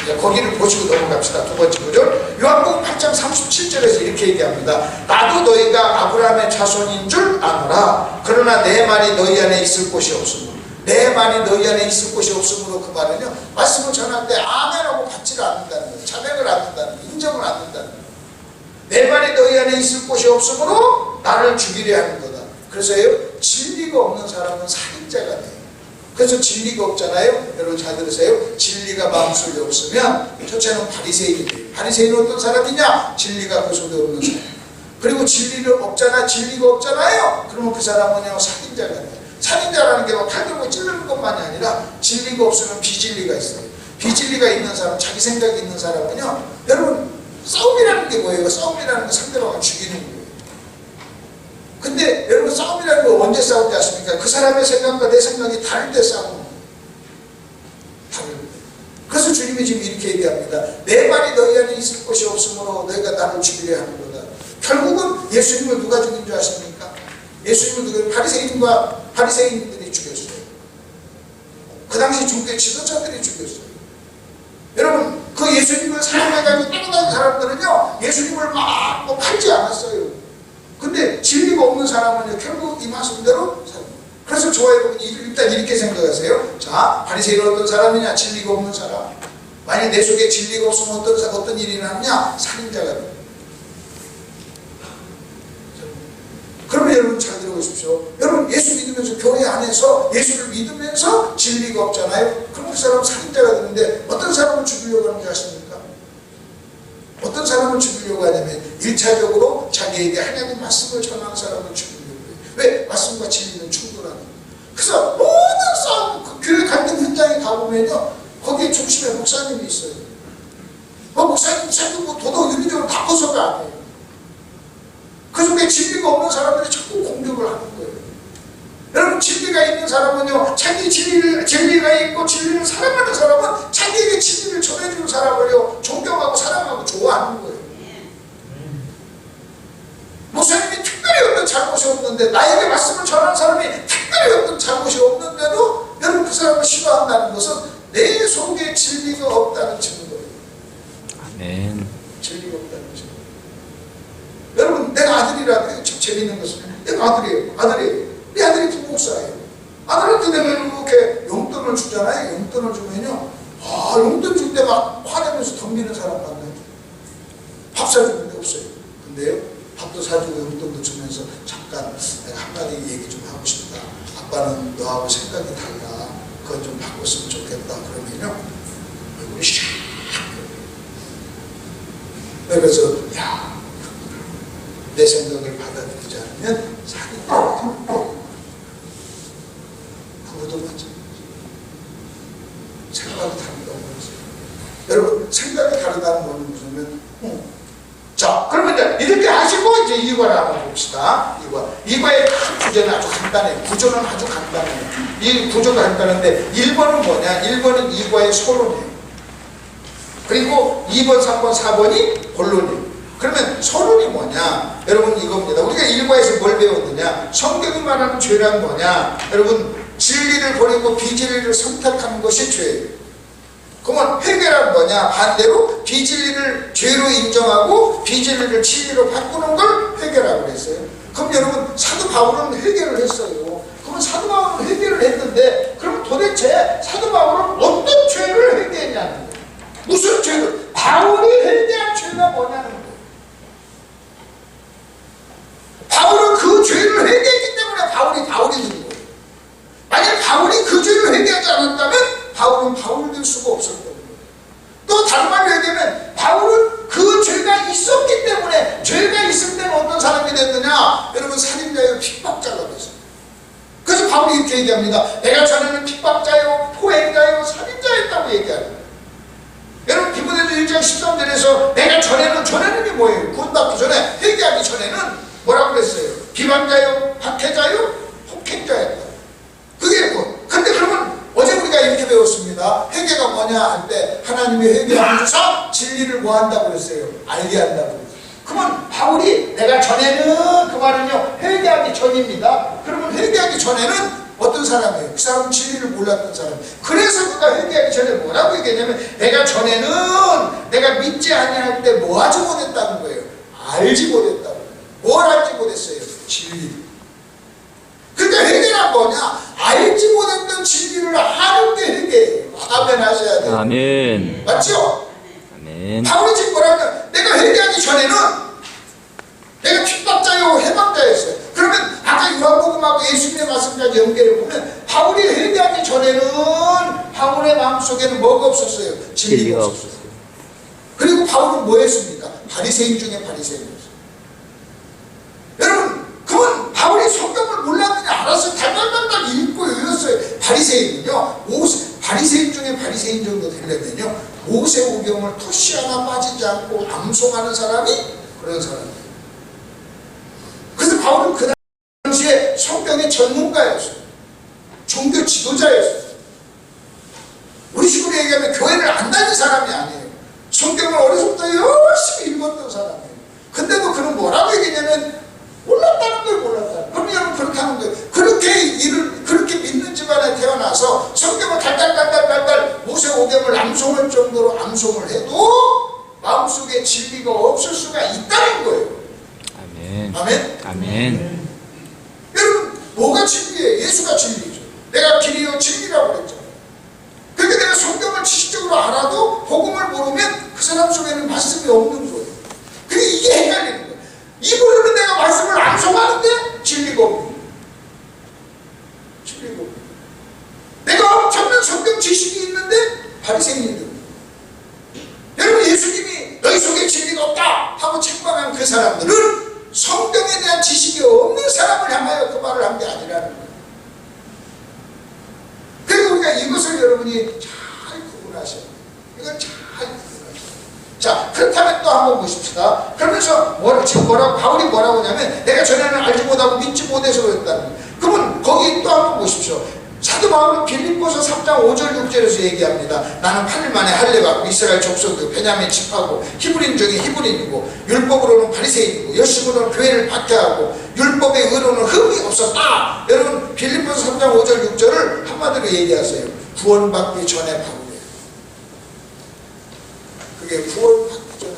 이제 거기를 보시고 넘어갑시다. 두 번째 구절 요한복음 8장 37절에서 이렇게 얘기합니다. 나도 너희가 아브라함의 자손인 줄 아노라. 그러나 내 말이 너희 안에 있을 곳이 없으므로 내 말이 너희 안에 있을 곳이 없으므로 그 말은요 말씀을 전할 때 아멘하고 받지를 않는다는 거예요. 자백을 안 한다는 거예요. 인정을 안 한다는 거예요. 내 말이 너희 안에 있을 곳이 없으므로 나를 죽이려 하는 거다. 그래서요 진리가 없는 사람은 살인자가 돼요. 그래서 진리가 없잖아요. 여러분 잘 들으세요. 진리가 마음속에 없으면 첫째는 바리새인이 돼요. 바리새인은 어떤 사람이냐? 진리가 그 속에 없는 사람. 그리고 진리가 없잖아요. 그러면 그 사람은요 살인자가 돼요. 살인자라는 게 막 칼 들고 찌르는 것만이 아니라 진리가 없으면 비진리가 있어요. 비진리가 있는 사람, 자기 생각이 있는 사람은요 여러분 싸움이라는 게 뭐예요? 싸움이라는 건 상대방을 죽이는 거예요. 근데 여러분 싸움이라는 거 언제 싸울 때 아십니까? 그 사람의 생각과 내 생각이 다를 때 싸우는 거예요. 다를 때. 그래서 주님이 지금 이렇게 얘기합니다. 내 말이 너희 안에 있을 것이 없으므로 너희가 나를 죽이려 하는 거다. 결국은 예수님을 누가 죽인 줄 아십니까? 예수님을 누가 바리새인들이 죽였어요. 그 당시 종교 지도자들이 죽였어요. 여러분 그 예수님을 사랑해가지고 따라다니는 사람들은요 예수님을 막 뭐 팔지 않았어요. 근데 진리가 없는 사람은요 결국 이 말씀대로 살아요. 그래서 저와 여러분 일단 이렇게 생각하세요. 자, 바리새인은 어떤 사람이냐? 진리가 없는 사람. 만약 내 속에 진리가 없으면 어떤 일이 나느냐? 살인자가 돼요. 그러면 여러분 잘 들어보십시오. 여러분 예수 믿으면서 교회 안에서 예수를 믿으면서 진리가 없잖아요. 그럼 그 사람은 살인자가 되는데 어떤 사람을 죽이려고 하는지 아십니까? 어떤 사람을 죽이려고 하냐면 1차적으로 자기에게 하나님 말씀을 전하는 사람을 죽이려고 해요. 왜? 말씀과 진리는 충돌하는 거예요. 그래서 모든 싸움, 그 교회 갈등 현장에 가보면요 거기에 중심에 목사님이 있어요. 목사님 뭐 도덕 윤리적으로 다 벗어가 안 해요. 그 속에 진리가 없는 사람들이 자꾸 공격을 하는 거예요. 여러분 진리가 있는 사람은요 자기 진리가 있고 진리를 사랑하는 사람은 자기에게 진리를 전해주는 사람을요 존경하고 사랑하고 좋아하는 거예요. 목사님이 특별히 어떤 잘못이 없는데 나에게 말씀을 전하는 사람이 특별히 어떤 잘못이 없는데도 여러분 그 사람을 싫어한다는 것은 내 속에 진리가 없다는 증거예요. 아멘. 진리가 없다는 증거. 여러분 내가 아들이라도 참 재밌는 것은 내가 아들이에요. 내 아들이 부목사예요. 아들한테 내가 이렇게 용돈을 주잖아요. 용돈을 주면요 용돈 줄 때 막 화내면서 덤비는 사람 만나요. 밥 사주는 데 없어요. 근데요 밥도 사주고 용돈도 주면서 잠깐 내가 한마디 얘기 좀 하고 싶다. 아빠는 너하고 생각이 달라. 그건 좀 바꿨으면 좋겠다. 그러면요 얼굴이 샥 그래서 내 생각을 받아들이지 않으면 살인자가 되는 거예요. 부부도 마찬가지. 생각이 다르다고 그랬어요. 여러분 생각이 다르다는 건 무슨 자 그러면 이제 이렇게 하시고 이제 이과를 한번 봅시다. 이과의 구조는 아주 간단해요. 구조는 아주 간단해요. 이 구조가 간단한데 1번은 뭐냐? 1번은 이과의 서론이에요. 그리고 2번, 3번, 4번이 본론이에요. 그러면 서론이 뭐냐? 여러분 이겁니다. 우리가 일과에서 뭘 배웠느냐? 성경이 말하는 죄란 뭐냐? 여러분 진리를 버리고 비진리를 선택하는 것이 죄예요. 그러면 회개란 뭐냐? 반대로 비진리를 죄로 인정하고 비진리를 진리로 바꾸는 걸 회개라고 그랬어요. 그럼 여러분 사도 바울은 회개를 했어요. 그러면 사도 바울은 회개를 했는데 그럼 도대체 사도 바울은 어떤 죄를 회개했냐는 거예요. 무슨 죄를? 바울이 회개한 죄가 뭐냐는 거예요. 바울은 그 죄를 회개했기 때문에 바울이 된 거예요. 만약 바울이 그 죄를 회개하지 않았다면 바울은 바울이 될 수가 없을 거예요. 또 다른 말로 얘기하면 바울은 그 죄가 있었기 때문에 죄가 있을 때는 어떤 사람이 됐느냐? 여러분 살인자요 핍박자가 됐어요. 그래서 바울이 이렇게 얘기합니다. 내가 전에는 핍박자요 포행자요 살인자였다고 얘기하는 여러분 디모데서 1장 13절에서 내가 전에는이 뭐예요? 구원받기 전에 회개하기 전에는 뭐라고 그랬어요? 비방자요? 박해자요? 폭행자였다. 그게 뭐? 근데 그러면 어제 우리가 이렇게 배웠습니다. 회개가 뭐냐 할 때 하나님의 회개하는 주사 진리를 뭐 한다고 그랬어요? 알게 한다고 그랬어요. 그러면 바울이 내가 전에는 그 말은요 회개하기 전입니다. 그러면 회개하기 전에는 어떤 사람이에요? 그 사람은 진리를 몰랐던 사람. 그래서 그가 회개하기 전에 뭐라고 얘기했냐면 내가 전에는 내가 믿지 아니할 때 뭐 하지 못했다는 거예요. 알지 못했다고. 뭘 알지 못했어요? 진리. 그러니까 회개란 뭐냐? 알지 못했던 진리를 아는 게 회개예요. 아멘 하셔야 돼요. 아멘. 맞죠? 아멘. 바울이 지금 뭐라면 내가 회개하기 전에는 내가 핍박자요 해방자였어요. 그러면 아까 요한복음하고 예수님의 말씀까지 연결해 보면 바울이 회개하기 전에는 바울의 마음속에는 뭐가 없었어요? 진리가 없었어요. 그리고 바울은 뭐 했습니까? 바리새인 중에 바리새인이었어요. 여러분 그건 바울이 성경을 몰랐느냐 알았어요. 달달달달 읽고 외웠어요. 바리새인은요 바리새인 중에 바리새인 정도 되려면요 모세오경을 토시 하나 빠지지 않고 암송하는 사람이 그런 사람이에요. 그래서 바울은 그 당시에 성경의 전문가였어요. 종교 지도자였어요. 우리 식으로 얘기하면 교회를 안 다닌 사람이 아니에요. 성경을 어려서부터 열심히 읽었던 사람이에요. 근데도 그는 뭐라고 얘기냐면 몰랐다는 걸 몰랐다. 그럼 여러분 그렇게 하는 거예요. 그렇게 믿는 집안에 태어나서 성경을 달달달달달달 모세오경을 암송할 정도로 암송을 해도 마음속에 진리가 없을 수가 있다는 거예요. 아멘. 아멘? 아멘. 여러분 뭐가 진리예요? 예수가 진리죠. 내가 길이요 진리라고 그랬잖아요. 그러니까 내가 성경을 지식적으로 알아도 복음을 모르면 그 사람 속에는 말씀이 없는 거예요. 그게 이게 헷갈리는 거예요. 입으로는 내가 말씀을 암송하는데 진리가 없는 거예요. 진리가 없는 거예요. 내가 엄청난 성경 지식이 있는데 바리새인이 여러분 예수님이 너희 속에 진리가 없다 하고 책망한 그 사람들은 성경에 대한 지식이 없는 사람을 향하여 그 말을 한 게 아니라는 거예요. 그리고 우리가 이것을 여러분이 잘 구분하셔야 돼요. 이걸 잘 구분하셔야 돼요. 자, 그렇다면 또 한번 보십시다. 그러면서 지금 바울이 뭐라고 하냐면 내가 전에는 알지 못하고 믿지 못해서 그랬다는 거예요. 그러면 거기 또 한번 보십시오. 사도 바울은 빌립보서 3장 5절 6절에서 얘기합니다. 나는 8일 만에 할례 받고 이스라엘 족속이고 베냐민 집하고 히브리인 중에 히브리인이고 율법으로는 바리새인이고 열심으로는 교회를 박해하고 율법의 의로는 흠이 없었다. 여러분 빌립보서 3장 5절 6절을 한마디로 얘기하세요. 구원받기 전에 바울이에요. 그게 구원받기 전에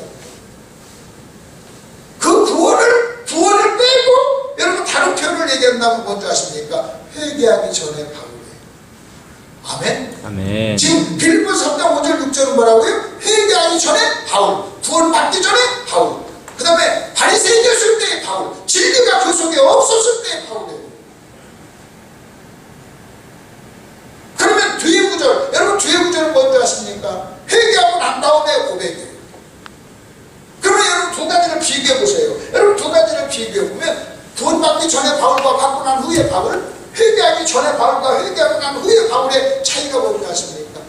그 구원을 빼고 여러분 다른 표현을 얘기한다면 뭔지 아십니까? 회개하기 전에 바울이에요. 아멘? 아멘. 지금 빌립보서 3장 5절 6절은 뭐라고요? 회개하기 전에 바울, 구원받기 전에 바울, 그 다음에 바리새인이었을 때의 바울, 진리가 그 속에 없었을 때의 바울이에요. 그러면 뒤에 구절, 여러분 뒤에 구절은 뭔지 아십니까? 회개하고 난 다음에 고백이에요. 그러면 여러분 두 가지를 비교해 보세요. 여러분 두 가지를 비교해 보면 구원받기 전에 바울과 받고 난 후에 바울, 회개하기 전에 바울과 회개하고 난 후에 바울의 차이가 뭔지 아십니까?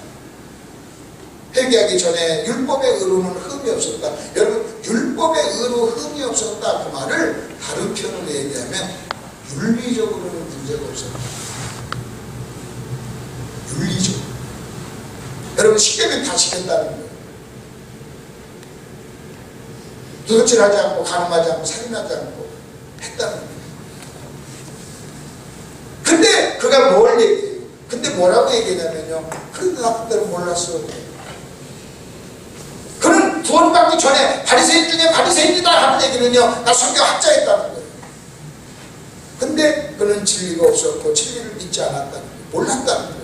회개하기 전에 율법의 의로는 흠이 없었다. 여러분 율법의 의로 흠이 없었다 그 말을 다른 표현으로 얘기하면 윤리적으로는 문제가 없었다. 윤리적으로. 여러분 시키면 다 시켰다는 거예요. 도둑질하지 않고 간음하지 않고 살인하지 않고 했다는 거예요. 근데 그가 뭘 얘기해요? 근데 뭐라고 얘기하냐면요. 그런데 나 그때는 몰랐어. 그는 구원받기 전에 바리새인 중에 바리새인이다 하는 얘기는요. 나 성경 학자였다는 거예요. 근데 그는 진리가 없었고 진리를 믿지 않았다는 거예요. 몰랐다는 거예요.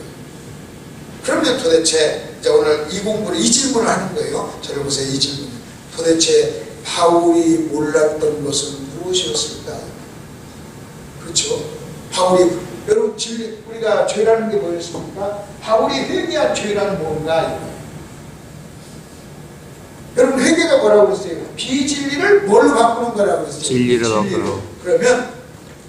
그러면 도대체 이제 오늘 이 공부를 이 질문을 하는 거예요. 저를 보세요. 이 질문. 도대체 바울이 몰랐던 것은 무엇이었을까? 그렇죠? 바울이 여러분 진리 우리가 죄라는 게 뭐였습니까? 바울이 회개한 죄라는 뭔가? 여러분 회개가 뭐라고 그랬어요? 비진리를 뭘로 바꾸는 거라고 그랬어요? 진리를 바꾸는. 그러면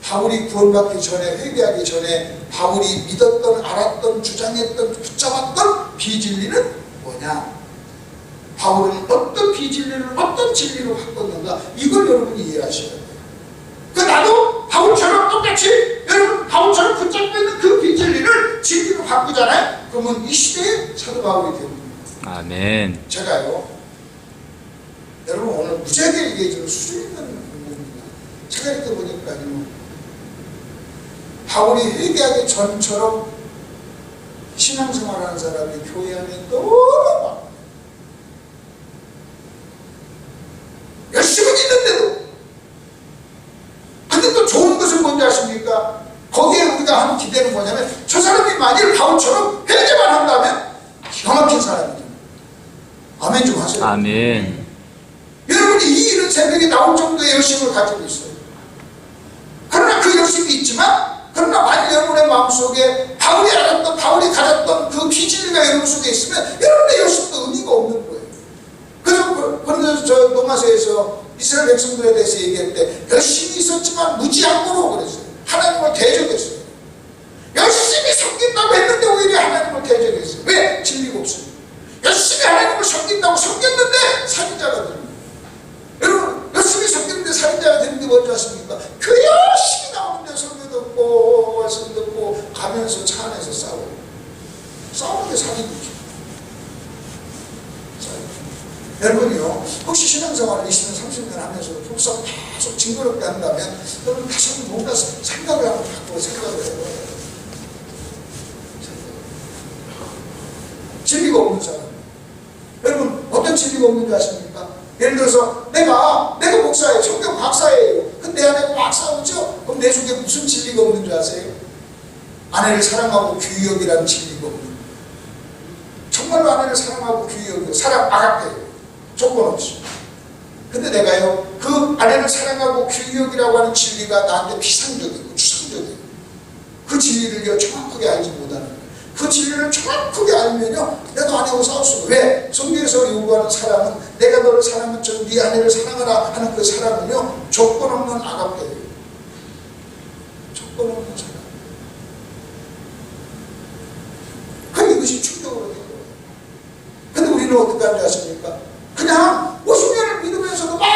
바울이 구원받기 전에 회개하기 전에 바울이 믿었던 알았던 주장했던 붙잡았던 비진리는 뭐냐? 바울은 어떤 비진리를 어떤 진리로 바꿨는가? 이걸 여러분이 이해하셔야 돼요. 그 나도 바울처럼 똑같이 여러분 바울처럼 붙잡고 있는 그 비진리를 진리로 바꾸잖아요. 그러면 이 시대에 사도 바울이 됩니다. 아멘. 제가요 여러분 오늘 무지하게 얘기해주는 수준 있는 부분입니다. 제가 이렇게 보니까요 바울이 회개하기 전처럼 신앙생활하는 사람이 교회 안에 너무 많아요. 열심히 있는데도. 근데 또 좋은 것은 뭔지 아십니까? 거기에 우리가 하는 기대는 뭐냐면 저 사람이 만일 바울처럼 회개만 한다면 기가 막힌 사람이죠. 아멘 좀 하세요. 아멘. 여러분이 이 일은 새벽에 나올 정도의 열심을 가지고 있어요. 그러나 그 열심이 있지만 그러나 만일 여러분의 마음속에 바울이 알았던 바울이 가졌던 그 비진리가 여러분 속에 있으면 여러분의 열심도 의미가 없는 거예요. 그래서 저 로마서에서 이스라엘 백성들에 대해서 얘기할 때 열심히 있었지만 무지함으로 그랬어요. 하나님을 대적했어요. 열심히 섬긴다고 했는데 오히려 하나님을 대적했어요. 왜? 진리가 없어요. 열심히 하나님을 섬긴다고 섬겼는데 살인자가 되는 거예요. 여러분 열심히 섬겼는데 살인자가 되는데 뭔지 아십니까? 그 열심히 나오는데 설교 듣고 말씀 듣고 가면서 차 안에서 싸우는 게 살인이죠. 여러분이요, 혹시 신앙생활을 20년, 30년 하면서 속상 계속 징그럽게 한다면 여러분 다시 한번 뭔가 생각을 한번 바꾸고 생각을 해요. 진리가 없는 사람. 여러분 어떤 진리가 없는 줄 아십니까? 예를 들어서 내가 목사예요. 성경 박사예요. 근데 내 안에 막 싸우죠? 그럼 내 속에 무슨 진리가 없는 줄 아세요? 아내를 사랑하고 규격이라는 진리가 없는 거예요. 정말로 아내를 사랑하고 규격이고 사랑 아가페예요. 조건 없이. 근데 내가요, 그 아내를 사랑하고 규격이라고 하는 진리가 나한테 피상적이고 추상적이고 그 진리를 정확하게 알지 못하는 거예요. 그 진리를 정확하게 알면요, 내가 아내하고 싸울 수 있어요. 왜? 성경에서 요구하는 사랑은 내가 너를 사랑한 척 네 아내를 사랑하라 하는 그 사랑은요, 조건 없는 아가페예요. 조건 없는 사랑. 그럼 이것이 충격으로 된 거예요. 근데 우리는 어떻게 하는지 아십니까? 그냥 50년을 믿으면서도 막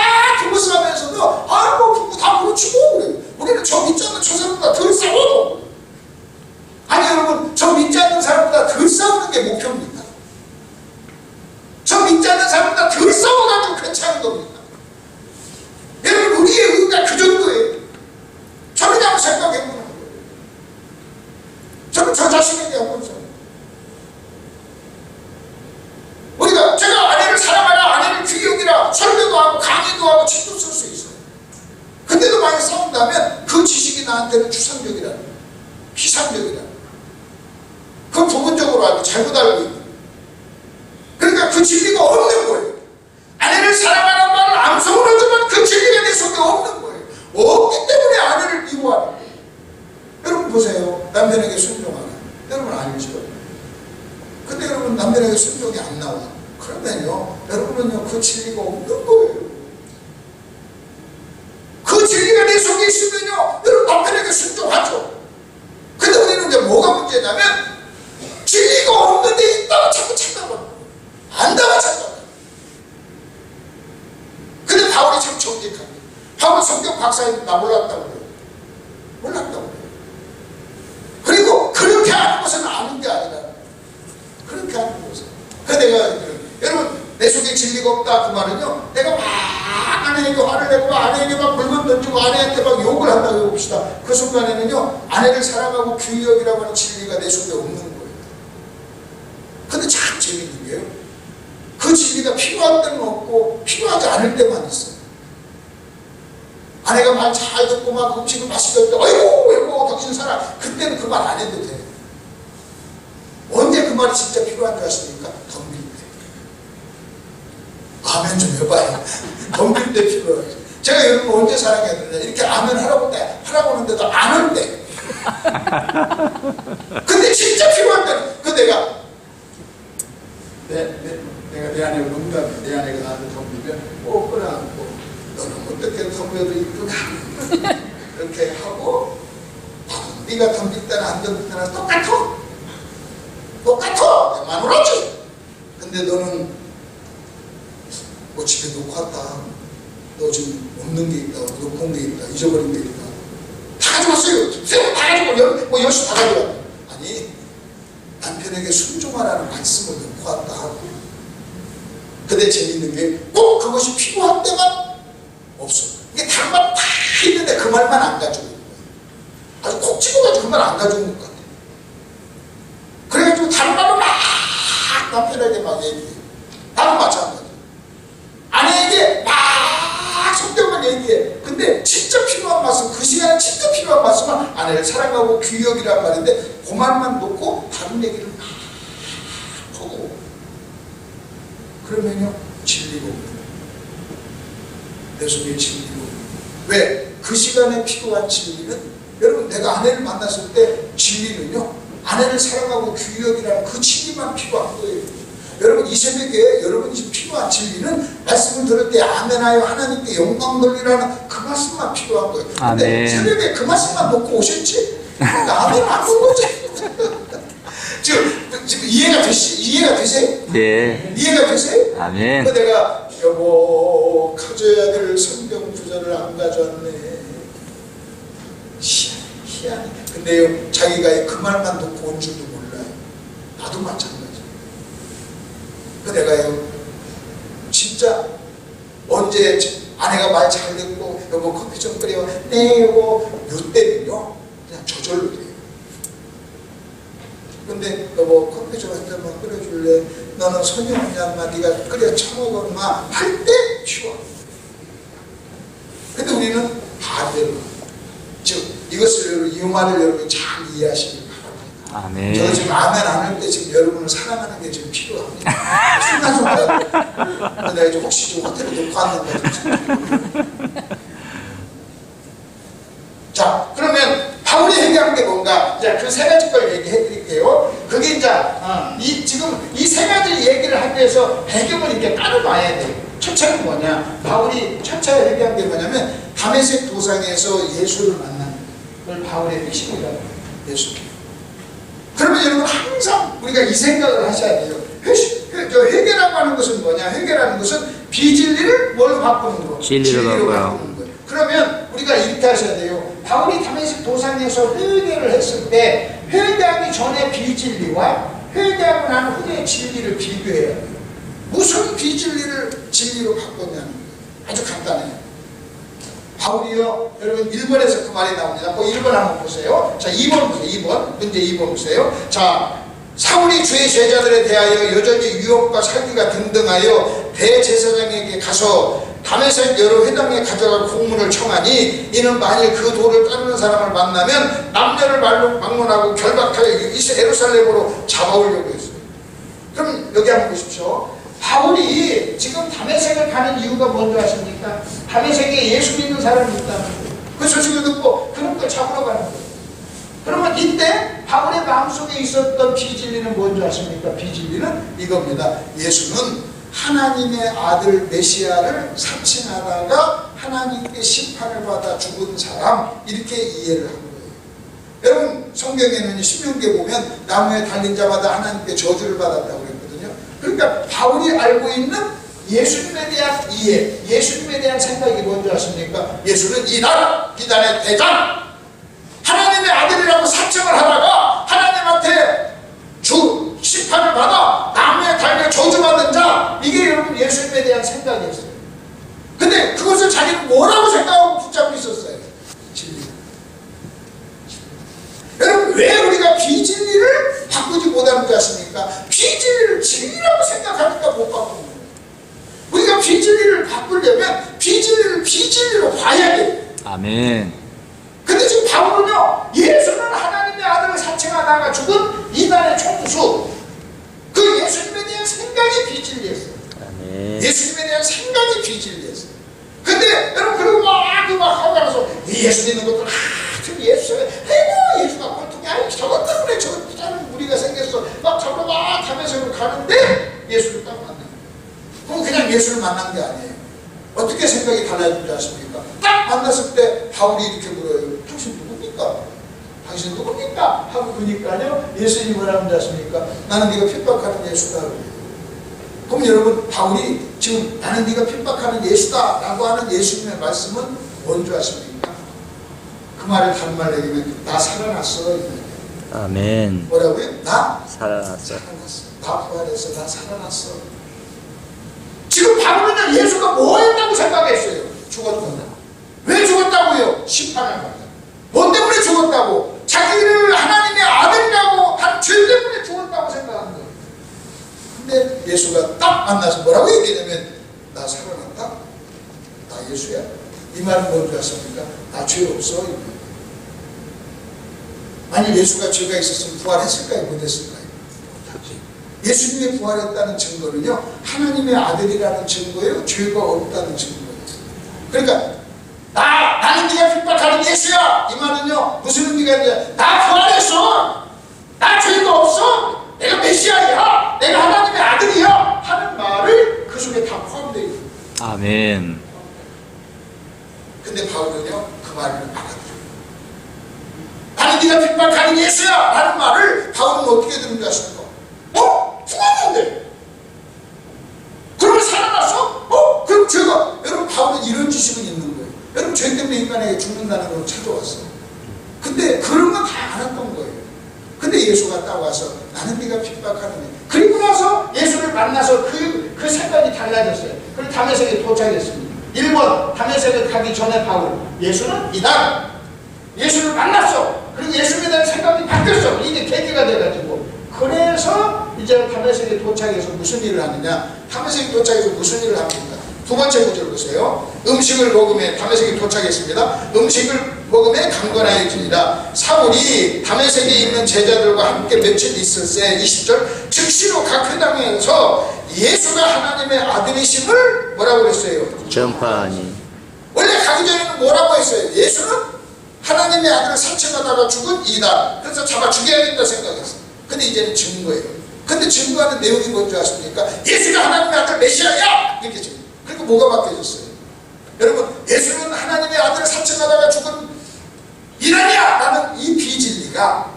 그것을 하면서도 뭐 다 부르치고 그래요. 우리는 저 믿지 않는 저 사람보다 덜 싸워도, 아니 여러분, 저 믿지 않는 사람보다 덜 싸우는 게 목표입니다. 저 믿지 않는 사람보다 덜 싸워가지고 괜찮은 겁니다. 여러분 우리의 의가 그 정도예요. 저는 그냥 생각해보는 거예요. 저는 저 자신에게 한번 생각해요. 우리가 제가 아내를 사랑하라, 아내를 규격이라 설교도 하고 강의도 하고 책도 쓸 수 있어요. 근데도 많이 싸운다면 그 지식이 나한테는 추상적이라는 거예요. 피상적이라는 거예요. 그건 부분적으로 알고 잘못 알고 있는 거예요. 그러니까 그 진리가 없는 거예요. 아내를 사랑하는 말을 암송을 하지만 그 진리가 내 속에 없는 거예요. 없기 때문에 아내를 미워하는 거예요. 여러분 보세요. 남편에게 순종하라. 여러분 알죠? 근데 여러분 남편에게 순종이 안 나와. 그러면요, 여러분은요, 그 진리가 없는 거예요. 그 진리가 내 속에 있으면요, 여러분 남편에게 순종하죠. 근데 우리는 이제 뭐가 문제냐면 진리가 없는데 있다가 자꾸 착각하는 거예요. 안다가 착각하는 거예요. 근데 바울이 참 정직한 거예요. 바울 성경 박사님 나 몰랐다고 그래요. 몰랐다고 그래요. 그리고 그렇게 하는 것은 아는 게 아니라 그렇게 하는 것은. 그래서 내가 여러분 내 속에 진리가 없다 그 말은요, 내가 막 아내에게 화를 내고 아내에게 막 물건 던지고 아내한테 막 욕을 한다고 해봅시다. 그 순간에는요, 아내를 사랑하고 규격이라고 하는 진리가 내 속에 없는 거예요. 근데 참 재밌는 게요, 그 진리가 필요할 때는 없고 필요하지 않을 때만 있어요. 아내가 말 잘 듣고 막 음식을 맛있게 할 때 어이구 당신 사랑, 그때는 그 말 안 해도 돼요. 언제 그 말이 진짜 필요한 줄 아십니까? 덤빌 때. 아멘 좀 해봐요. 덤빌 때 필요하죠. 제가 여러분 언제 사랑했느냐, 이렇게 아멘 하라고 하는데도 안 할 때. 근데 진짜 필요한 때는, 그 내가 내 아내가 농담해. 내 아내가 나한테 덤비면 꼭 끌어안고 너는 어떻게 덤벼도 이쁘다 이렇게 하고, 네가 덤빌 때나 안 덤빌 때나 똑같아. 내 마누라지. 근데 너는 뭐 집에 놓고 왔다. 너 지금 없는 게 있다. 놓고 온 게 있다. 잊어버린 게 있다. 다 가져왔어요. 새우 다 가지고 뭐 열수 다 가져왔다. 아니, 남편에게 순종하라는 말씀을 놓고 왔다 하고. 근데 재밌는 게 꼭 그것이 필요한 때만 없어. 이게 다른 말 다 있는데 그 말만 안 가지고 있는 거야. 아주 콕 찍어가지고 그 말 안 가지고 있는 것 같아. 그래가지고 다른 말로 막 남편에게 막 얘기해. 나도 마찬가지. 아내에게 막 성경만 얘기해. 근데 진짜 필요한 말씀, 그 시간에 진짜 필요한 말씀은 아내를 사랑하고 규격이란 말인데 그 말만 놓고 다른 얘기를 막 하고. 그러면요, 진리가 없는 거예요. 내 속에 진리가 없는 거예요. 왜? 그 시간에 필요한 진리는, 여러분 내가 아내를 만났을 때 진리는요, 아내를 사랑하고 규격이라는 그 진리만 필요한 거예요. 여러분 이 새벽에 여러분이 지금 필요한 진리는 말씀을 들을 때 아멘하여 하나님께 영광 돌리라는 그 말씀만 필요한 거예요. 근데 새벽에 그 말씀만 놓고 오셨지? 그러니까 아멘 안 놓은 거지. 지금 예. 이해가 되세요? 아멘. 그 내가 여보 가져야 될 성경 구절을 안 가져왔네. 희한해. 근데요 자기가 그 말만 듣고 온 줄도 몰라요. 나도 마찬가지. 그 내가요 진짜 언제 아내가 말 잘 듣고 여보 커피 좀 끓여. 네 여보. 요때는요 그냥 저절로 돼요. 근데 여보 커피 좀 한 잔만 끓여줄래? 너는 손님이냐 마 네가 끓여 처먹어 마 할 때 쉬워. 근데 우리는 반대로 즉 이것을 이 말을 여러분 잘 이해하시기 바랍니다. 아멘. 저 지금 아멘 안 할 때 지금 여러분을 사랑하는 게 지금 필요합니다. 순간순간 내가 이제 혹시 좀 호텔에 놓고 왔는가 자 그러면 바울이 얘기한 게 뭔가 이제 그 세 가지 걸 얘기해 드릴게요. 그게 이제 지금 이 세 가지 얘기를 하기 위해서 배경을 이렇게 따로 봐야 돼요. 첫째는 뭐냐? 바울이 첫째 얘기한 게 뭐냐면 다메섹 도상에서 예수를 만나는 걸 바울의 미션이라고 해요. 예수. 그러면 여러분 항상 우리가 이 생각을 하셔야 돼요. 회개라고 하는 것은 뭐냐? 회개라는 것은 비진리를 뭘로 바꾸는 거? 진리로 바꾸는 바꿔요. 거예요. 그러면 우리가 이렇게 하셔야 돼요. 바울이 다메섹 도상에서 회개를 했을 때 회개하기 전에 비진리와 회개하고 난 후에 진리를 비교해야 돼요. 무슨 비진리를 진리로 바꿨냐는 거예요. 아주 간단해요. 바울이요, 여러분 1번에서 그 말이 나옵니다. 그 1번 한번 보세요. 자, 2번 보세요. 2번. 문제 2번 보세요. 자, 사울이 주의 제자들에 대하여 여전히 유혹과 살기가 등등하여 대제사장에게 가서 다메섹 여러 회당에 가져갈 공문을 청하니 이는 만일 그 도를 따르는 사람을 만나면 남녀를 막론하고 결박하여 예루살렘으로 잡아오려고 했어요. 그럼 여기 한번 보십시오. 바울이 지금 다메섹을 가는 이유가 뭔지 아십니까? 다메섹에 예수 믿는 사람이 있다는 거예요. 그 소식을 듣고 그런 걸 잡으러 가는 거예요. 그러면 이때 바울의 마음속에 있었던 비진리는 뭔지 아십니까? 비진리는 이겁니다. 예수는 하나님의 아들 메시아를 사칭하다가 하나님께 심판을 받아 죽은 사람, 이렇게 이해를 한 거예요. 여러분 성경에는 신명기에 보면 나무에 달린 자마다 하나님께 저주를 받았다고 그랬거든요. 그러니까 바울이 알고 있는 예수님에 대한 이해, 예수님에 대한 생각이 뭔지 아십니까? 예수는 이단의 대장, 하나님의 아들이라고 사칭을 하다가 하나님한테 심판을 받아 나무에 달려 저주받은 자, 이게 여러분 예수님에 대한 생각이었어요. 근데 그것을 자기는 뭐라고 생각하고 붙잡고 있었어요? 진리. 여러분 왜 우리가 비진리를 바꾸지 못하는 줄 아십니까? 비진리를 진리라고 생각하니까 못 바꾸는 거예요. 우리가 비진리를 바꾸려면 비진리를 비진리로 봐야 돼요. 아멘. 근데 지금 바울은요, 예수는 하나님의 아들을 사칭하다가 죽은 이단의 총수, 그 예수님에 대한 생각이 비진리였어요. 아멘. 예수님에 대한 생각이 비진리였어요. 근데 여러분 그리고 막 하고 나서 예수 믿는 것도 지금 예수가 꼴통이 아니 저것 때문에 저것 무리가 생겼어 막 저거 막 하면서 가는데 예수를 딱 만나요. 그럼 그냥 예수를 만난 게 아니에요. 어떻게 생각이 달라지는지 아십니까? 딱 만났을 때 바울이 이렇게 물어요. 당신 누굽니까? 당신 누굽니까? 하고 보니까요 예수님이 뭐라고 하십니까? 나는 네가 핍박하는 예수다. 그럼 여러분 바울이 지금 나는 네가 핍박하는 예수다 라고 하는 예수님의 말씀은 뭔지 아십니까? 그 말을 다른 말로 얘기하면 나 살아났어. 아멘. 뭐라고요? 나 살아났어. 나 부활했어. 나 살아났어. 지금 바울은 예수가 뭐 했다고 생각했어요? 죽었다. 왜 죽었다고요? 심판을 받아. 뭐 때문에 죽었다고? 자기를 하나님의 아들이라고 한 죄 때문에 죽었다고 생각한 거예요. 근데 예수가 딱 만나서 뭐라고 얘기하냐면 나 살아났다? 나 예수야? 이 말은 뭔지 아십니까? 나 죄 없어. 만일 예수가 죄가 있었으면 부활했을까요? 못했을까요? 예수님이 부활했다는 증거는요 하나님의 아들이라는 증거예요? 죄가 없다는 증거예요. 그러니까 나는 네가 핍박하는 예수야 이 말은요 무슨 의미가 있냐, 나 부활했어, 나 죄가 없어, 내가 메시아야, 내가 하나님의 아들이야 하는 말을 그 속에 다 포함되어 있어요. 아멘. 근데 바울은요 그 말을 알아들어요. 나는 네가 핍박하는 예수야 라는 말을 바울은 어떻게 듣는지 아십니까? 죽었는데 인간에게 죽는다는 걸 찾아왔어. 근데 그런 건 다 알았던 거예요. 근데 예수가 딱 와서 나는 네가 핍박하느니. 그리고 나서 예수를 만나서 그 생각이 달라졌어요. 그리고 다메섹에 도착했습니다. 1번 다메섹에 가기 전에 바울, 예수는 이다. 예수를 만났어. 그리고 예수에 대한 생각이 바뀌었어. 이게 계기가 돼가지고. 그래서 이제 다메섹에 도착해서 무슨 일을 하느냐. 다메섹에 도착해서 무슨 일을 합니까? 두 번째 구절 보세요. 음식을 먹음에, 다메섹에 도착했습니다. 음식을 먹음에 강건하여지니라. 사울이 다메섹에 있는 제자들과 함께 며칠 있을새 20절 즉시로 각 회당에서 예수가 하나님의 아들이심을 뭐라고 그랬어요? 전파하니. 원래 가기 전에는 뭐라고 했어요? 예수는 하나님의 아들을 사칭하다가 죽은 이다. 그래서 잡아 죽여야겠다 생각했어. 근데 이제는 증거예요. 근데 증거하는 내용이 뭔지 아십니까? 예수가 하나님의 아들 메시아야! 이렇게 증거. 그리고 뭐가 바뀌어졌어요? 여러분, 예수는 하나님의 아들을 사칭하다가 죽은 이라냐! 라는 이 비진리가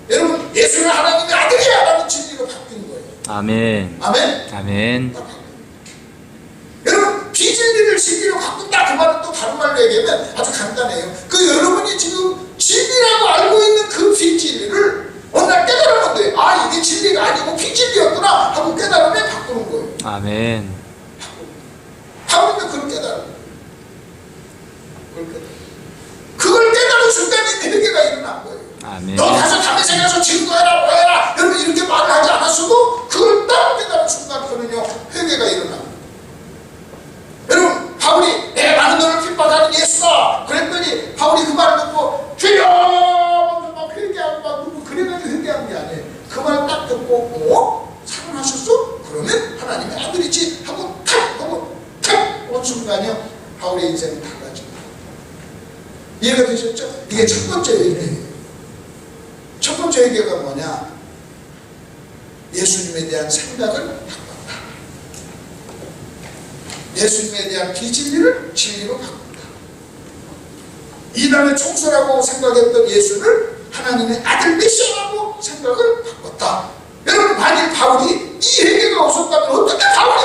여러분, 예수는 하나님의 아들이야! 라는 진리로 바뀐 거예요. 아멘. 아멘? 아멘. 여러분, 비진리를 진리로 바꾼다. 그 말은 또 다른 말로 얘기하면 아주 간단해요. 그 여러분이 지금 진리라고 알고 있는 그 비진리를 어느 날 깨달으면 돼. 아, 이게 진리가 아니고 비진리였구나 하고 깨달으면 바꾸는 거예요. 아멘. 바울은 그걸 깨달아. 그걸 깨달은 순간에 회개가 일어난 거예요. 아멘. 너 가서 다메섹에 가서 증거해라 뭐해라 여러분 이렇게 말을 하지 않았어도 그걸 딱 깨달은 순간 그는요 회개가 일어납니다. 여러분, 바울이 나는 너를 핍박하는 예수다 그랬더니 바울이 그 말을 듣고 주여 막 회개하고 막 누구 그래가지고 회개한 게 아니에요. 그 말 딱 듣고 살아나셨어? 그러면 하나님의 아들이지 하고 탁 하고 탁 온 순간이요 바울의 인생이 달라집니다. 이해가 되셨죠? 이게 첫 번째 회개예요. 첫 번째 회개가 뭐냐? 예수님에 대한 생각을 바꾼다. 예수님에 대한 비진리를 진리로 바꾼다. 이단의 총수라고 생각했던 예수를 하나님의 아들 메시아라고 생각을 바꿨다. 여러분, 만일 바울이 이 회개가 없었다면 어떻게 바울이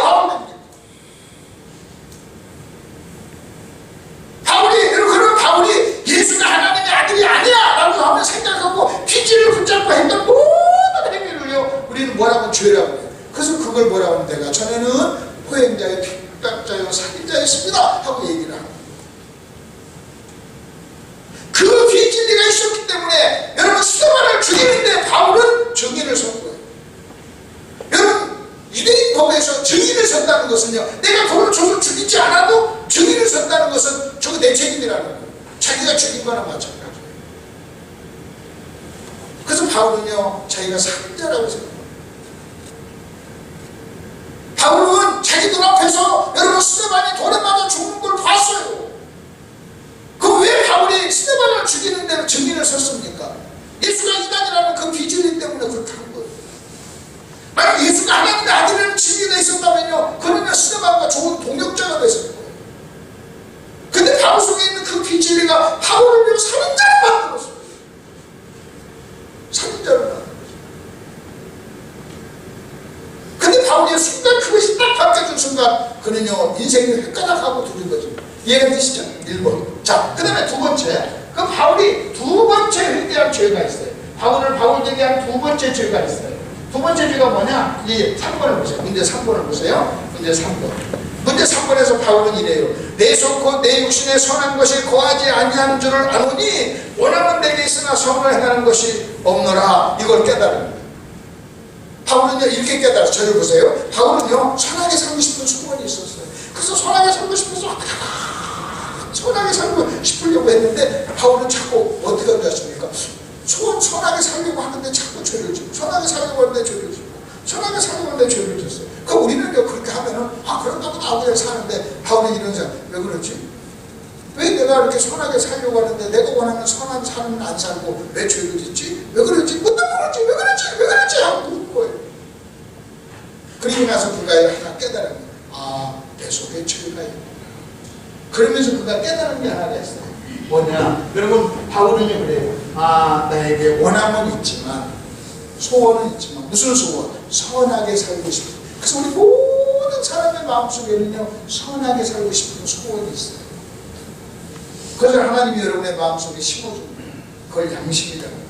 됩니까? 그러면 바울이 예수가 하나님의 아들이 아니야 라고 하면 생각하고 피지를 붙잡고 했던 모든 행위를요 우리는 뭐라고 죄라고 해요. 그래서 그걸 뭐라고 하면 내가 전에는 포행자요 핍박자요 살인자였습니다 하고 얘기를 합니다. 그 비진리가 있었기 때문에 여러분 스테반을 죽이는데 바울은 증인을 선 거예요. 여러분, 유대인 법에서 증인을 선다는 것은요 내가 돈을 줘서 죽이지 않아도 증인을 선다는 것은 저거 내 책임이라는 거예요. 자기가 죽인 거나 마찬가지예요. 그래서 바울은요 자기가 살인자라고 생각합니다. 바울은 자기 눈앞에서 여러분 스테반이 돌에 맞아 죽는 걸 봤어요. 그럼 왜 바울이 스테반을 죽이는 대로 증인을 섰습니까? 예수가 이단이라는 그 비진리 때문에 그렇게 한 거예요. 만약 예수가 하나님의 아들이라는 진리가 있었다면요 그러면 스테반과 좋은 동역자가 됐을 거예요. 근데 바울 속에 있는 그 비진리가 바울을 살인자로 만들었어요. 살인자로 만들었어요. 근데 바울이 순간 그것이 딱 바뀌어준 순간 그는요 인생이 헷가닥하고 두는 거죠. 이해가 되시죠? 1번. 자, 그 다음에 두 번째. 그 바울이 두 번째 회개한 죄가 있어요. 바울 되게 한 두 번째 죄가 있어요. 두 번째 죄가 뭐냐? 이 3번을 보세요. 문제 3번을 보세요. 문제 3번. 문제 3번에서 바울은 이래요. 내 속 곧 내 육신에 선한 것이 거하지 아니하는 줄을 아노니 원하는 내게 있으나 선을 행하는 것이 없노라. 이걸 깨달은 바울은요 이렇게 깨달았어요. 저를 보세요. 바울은요 선하게 살고 싶은 소원이 있었어요. 그래서 선하게 살고 싶어서 선하게 살고 싶으려고 했는데 바울은 자꾸 어떻게 한다십니까? 선하게 살려고 하는데 자꾸 죄를 지고 선하게 살려고 하는데 죄를 지고 선하게 살려고 하는데 죄를 졌어요. 그럼 우리는요 그렇게 하면은 그런다고 나 그냥 사는데 바울이 이런 생각 왜 그렇지? 왜 내가 이렇게 선하게 살려고 하는데 내가 원하는 선한 삶은 안 살고 왜 죄를 짓지? 왜 그러지? 왜 그러지? 하고 묻는 거예요. 그리고 나서 그가 하나 깨달은 거예요. 내 속에 죄가 있구나. 그러면서 그가 깨달은 게 하나가 있어요. 뭐냐? 여러분 바울은요 그래요. 나에게 원함은 있지만 소원은 있지만 무슨 소원? 선하게 살고 싶어. 그래서 우리 모든 사람의 마음속에는요 선하게 살고 싶은 소원이 있어요. 그것을 하나님이 여러분의 마음속에 심어줍니다. 그걸 양심이라고.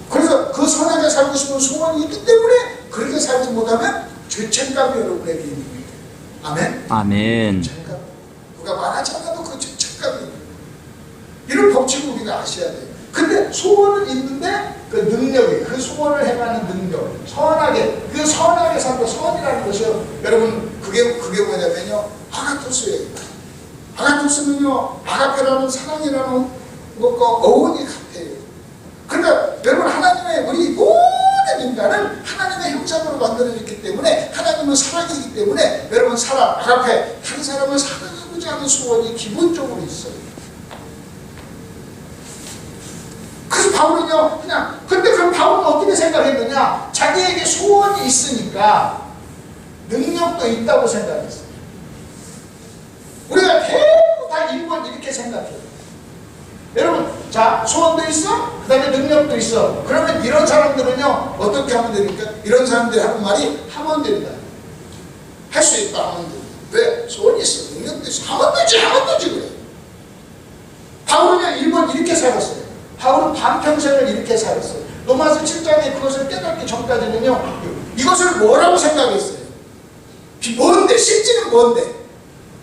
그래서 그 선하게 살고 싶은 소원이 있기 때문에 그렇게 살지 못하면 죄책감이 여러분에게 있는 거예요. 아멘? 아멘. 죄책감. 누가 말하지 않아도 그 죄책감이 있는 거예요. 이런 법칙을 우리가 아셔야 돼요. 근데 소원은 있는데 그 능력이, 그 소원을 행하는 능력, 선하게, 그 선하게 산다. 선이라는 것이요, 여러분 그게 뭐냐면요, 아가토스예요. 아가토스는요, 아가페라는 사랑이라는 것과 어원이 같아요. 그러니까 여러분, 하나님의 우리 모든 인간은 하나님의 형상으로 만들어졌기 때문에, 하나님은 사랑이기 때문에 여러분, 사랑, 아가페, 한 사람을 사랑하고자 하는 소원이 기본적으로 있어요. 그래서 바울은요, 근데 그럼 바울은 어떻게 생각했느냐? 자기에게 소원이 있으니까 능력도 있다고 생각했어요. 우리가 대부분 다 일본 이렇게 생각해요. 여러분, 자, 소원도 있어? 그 다음에 능력도 있어. 그러면 이런 사람들은요, 어떻게 하면 됩니까? 이런 사람들이 하는 말이 하면 된다. 할 수 있다, 하면 된다. 왜? 소원이 있어, 능력도 있어. 하면 되지, 그래. 바울은요, 일본 이렇게 살았어요. 바울은 반평생을 이렇게 살았어요. 로마서 7장에 그것을 깨닫기 전까지는요, 이것을 뭐라고 생각했어요? 뭔데? 실질은 뭔데?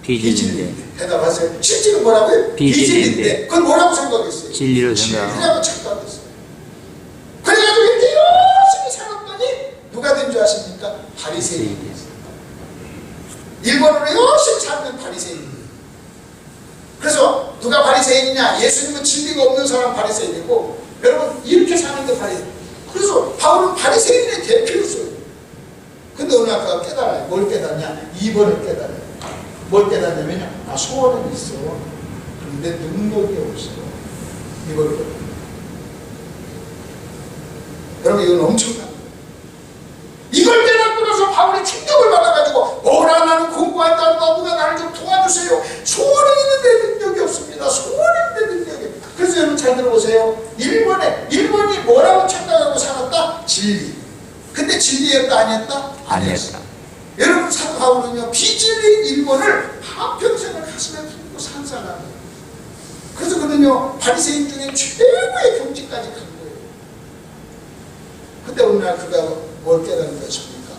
비진리인데. 대답하세요. 실질은 뭐라고요? 비진리인데. 그걸 뭐라고 생각했어요? 진리로 생각. 진리라고 착각했어요. 그래가지고 이렇게 열심히 살았더니 누가 된 줄 아십니까? 바리새인이 됐어요. 일본어로 열심히 살면 바리새인이에요. 그래서 누가 바리새인이냐? 예수님은 진리가 없는 사람 바리새인이고, 여러분 이렇게 사는 게 바리새인. 그래서 바울은 바리새인의 대표였어요. 근데 어느 날 그가 깨달아요. 뭘 깨닫냐? 2번을 깨달아요. 뭘 깨닫냐면요, 소원은 있어. 그런데 능력이 없어. 이걸 깨달아요. 여러분, 이건 엄청난 거예요. 이걸 깨닫고 나서 바울이 충격을 받아가지고, 나는 공부한다. 누가 나를 좀 도와주세요. 소원은 있는데 능력이 없습니다. 소원은 있는데 능력이. 그래서 여러분 잘 들어보세요. 일본이 뭐라고 착각하고 살았다? 진리. 근데 진리였다, 아니었다? 아니었다. 여러분, 사도 바울은요, 비진리인 일본을 한평생을 가슴에 품고 산 사람이에요. 그래서 그는요, 바리새인 중에 최고의 경지까지 간 거예요. 근데 어느 날 그가 뭘 깨달은 것입니까?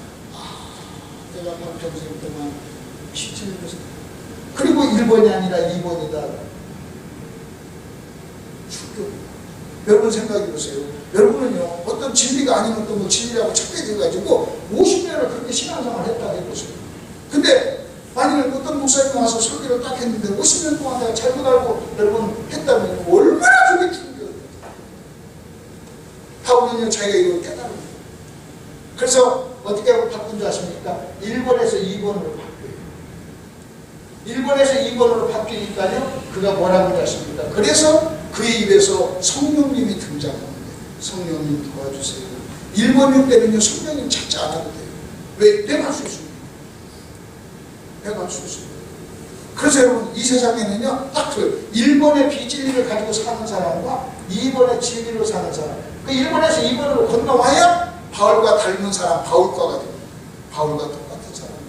내가 한평생 동안 비진리를 그리고 1번이 아니라 2번이다. 충격. 여러분 생각해보세요. 여러분은요, 어떤 진리가 아닌 어떤 진리라고 착각해가지고 50년을 그렇게 신앙생활을 했다고 해보세요. 근데 만약에 어떤 목사님이 와서 설교를 딱 했는데 50년 동안 내가 잘못 알고 여러분 했다면 얼마나 그게 충격이에요. 바울은요, 자기가 이걸 깨달은. 그래서 어떻게 하고 바꾼 줄 아십니까? 1번에서 2번으로 바뀌어요. 1번에서 2번으로 바뀌니까요, 그가 뭐라고 하지 않습니까? 그래서 그의 입에서 성령님이 등장합니다. 성령님 도와주세요. 1번 6때는요, 성령님 찾지 않아도 돼요. 왜? 내가 할 수 있습니다. 내가 할 수 있습니다. 그래서 여러분, 이 세상에는요, 딱 그 1번의 비진리를 가지고 사는 사람과 2번의 진리로 사는 사람. 그 1번에서 2번으로 건너와야 바울과 닮은 사람, 바울과가 됩니다. 바울과 똑같은 사람이에요.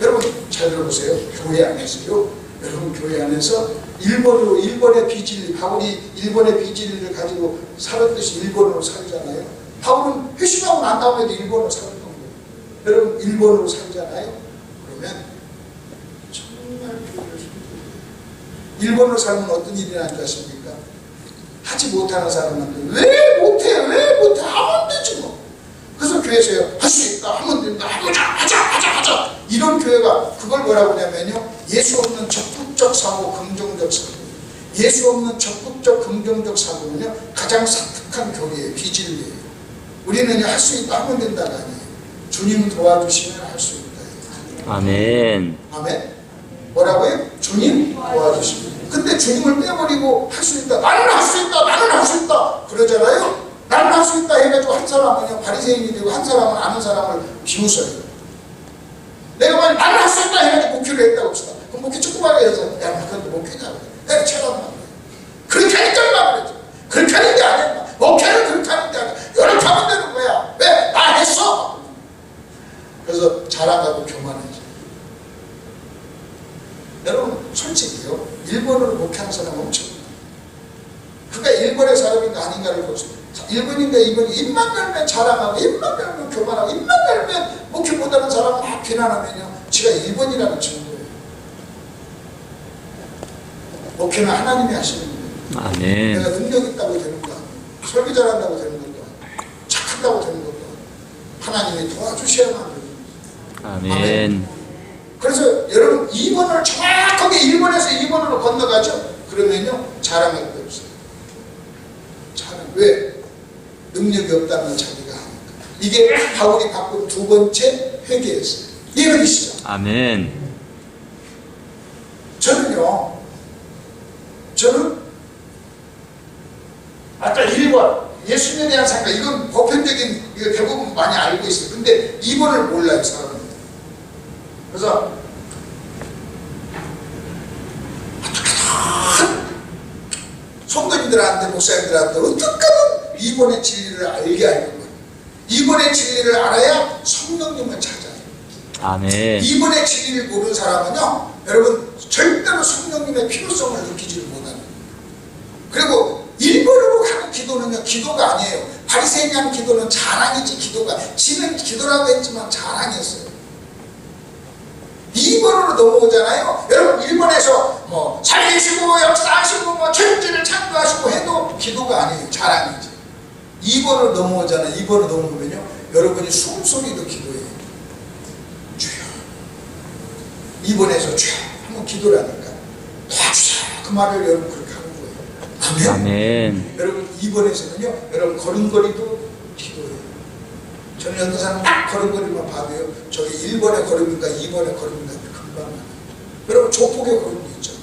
여러분, 잘 들어보세요. 교회 안에서요, 여러분 교회 안에서 1번의 비진리, 바울이 1번의 비진리를 가지고 살았듯이 1번으로 살잖아요. 바울은 회심하고 난 다음에도 1번으로 살았던 거예요. 여러분, 1번으로 살잖아요. 그러면 정말 교회를 섬겨요. 1번으로 살면 어떤 일이 나는 줄 아십니까? 하지 못하는 사람한테 왜 못해 하면 되지 뭐. 그래서 교회에서요, 할 수 있다, 하면 된다, 하자 이런 교회가, 그걸 뭐라고 하냐면요, 예수 없는 적극적 사고, 긍정적 사고. 예수 없는 적극적 긍정적 사고는요, 가장 사특한 교회예요. 비진리예요. 우리는 할 수 있다, 하면 된다가 아니에요. 주님 도와주시면 할 수 있다. 아멘. 아멘. 뭐라고요? 주님 도와주시면. 근데 주님을 빼버리고 할 수 있다, 나는 할 수 있다 그러잖아요. 나는 할 수 있다 해가지고 한 사람은요, 바리새인이 되고 한 사람은 아는 사람을 비웃어요. 내가 만약 나는 할 수 있다 해가지고 목회를 했다고 합시다. 그럼 목회 조그맣게 해서, 야, 나 그런데 목회냐고. 내가 쳐다보면 안 돼. 그렇게 하니까 말이지. 그렇게 하는 게 아니야. 목회는 그렇게 하는 게 아니야. 이렇게 하면 되는 거야. 왜? 나 했어. 그래서 자랑하고 교만해져. 일본의 사람인가 아닌가를 보세요. 일본인가 이번이 입만 열면 자랑하고 입만 열면 교만하고 입만 열면 목회 못하는 사람 막 비난하면요 지가 일본이라는 증거예요. 목회는 하나님이 하시는 거예요. 아멘. 내가 능력 있다고 되는 거 아니에요. 설교 잘한다고 되는 것도 아니에요. 착한다고 되는 것도 아니에요. 하나님이 도와주셔야만 돼요. 아멘. 그래서 여러분 2번을 정확하게 1번에서 2번으로 건너가죠. 그러면요 자랑할 게 없어요. 자랑. 왜? 능력이 없다는 자기가 하니까. 이게 바울이 바꾼 두 번째 회개였어요. 이해가 되시죠? 아멘. 저는 아까 1번 예수님에 대한 생각 이건 보편적인 이거 대부분 많이 알고 있어요. 근데 2번을 몰라요 사람은. 그래서 성도님들한테 목사님들한테 어떻게든 2번의 진리를 알게 하는 거예요. 2번의 진리를 알아야 성령님을 찾아요. 아멘. 2번의 진리를 모르는 사람은요 여러분 절대로 성령님의 필요성을 느끼지를 못하는 거예요. 그리고 1번으로 가는 기도는요 기도가 아니에요. 바리새인한 기도는 자랑이지 기도가 지는 기도라고 했지만 자랑이었어요. 2번으로 넘어오잖아요. 여러분 1번에서 뭐 살리시고 역사하시고 뭐 천지를 창조하시고 해도 기도가 아니에요. 자랑이지. 2번으로 넘어오잖아요. 2번으로 넘어오면요 여러분이 숨소리도 기도해요. 주여 2번에서 주여 한번 기도를 하니까 도와주세요. 그 말을 여러분 그렇게 하는 거예요. 아멘. 아멘. 여러분 2번에서는요 여러분 걸음걸이도 기도해요. 저는 어떤 사람 딱 걸음걸이만 봐도요 저게 1번의 걸음인가 2번의 걸음인가 금방 알아요. 여러분 조폭의 걸음도 있잖아요.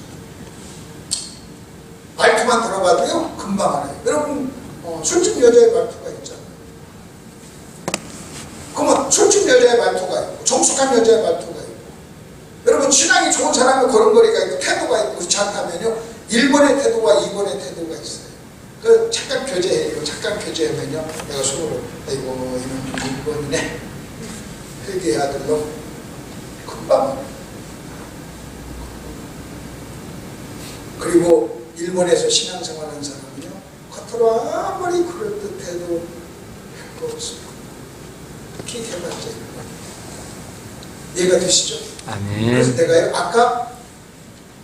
말투만 들어봐도요 금방 알아요. 여러분 술집 여자의 말투가 있잖아요. 그러면 술집 여자의 말투가 있고 정숙한 여자의 말투가 있고 여러분 신앙이 좋은 사람의 걸음걸이가 있고 태도가 있고 그렇지 않다면요 1번의 태도와 2번의 태도가 있어요. 그 잠깐 교제해요. 잠깐 교제하면요 내가 속으로 아이고 이놈 1번이네 회개의 아들로 금방. 그리고 1번에서 신앙생활하는 사람은요 겉으로 아무리 그럴듯해도 별거 없습니다. 특히 해봤자 이해가 되시죠? 그래서 아멘. 내가요 아까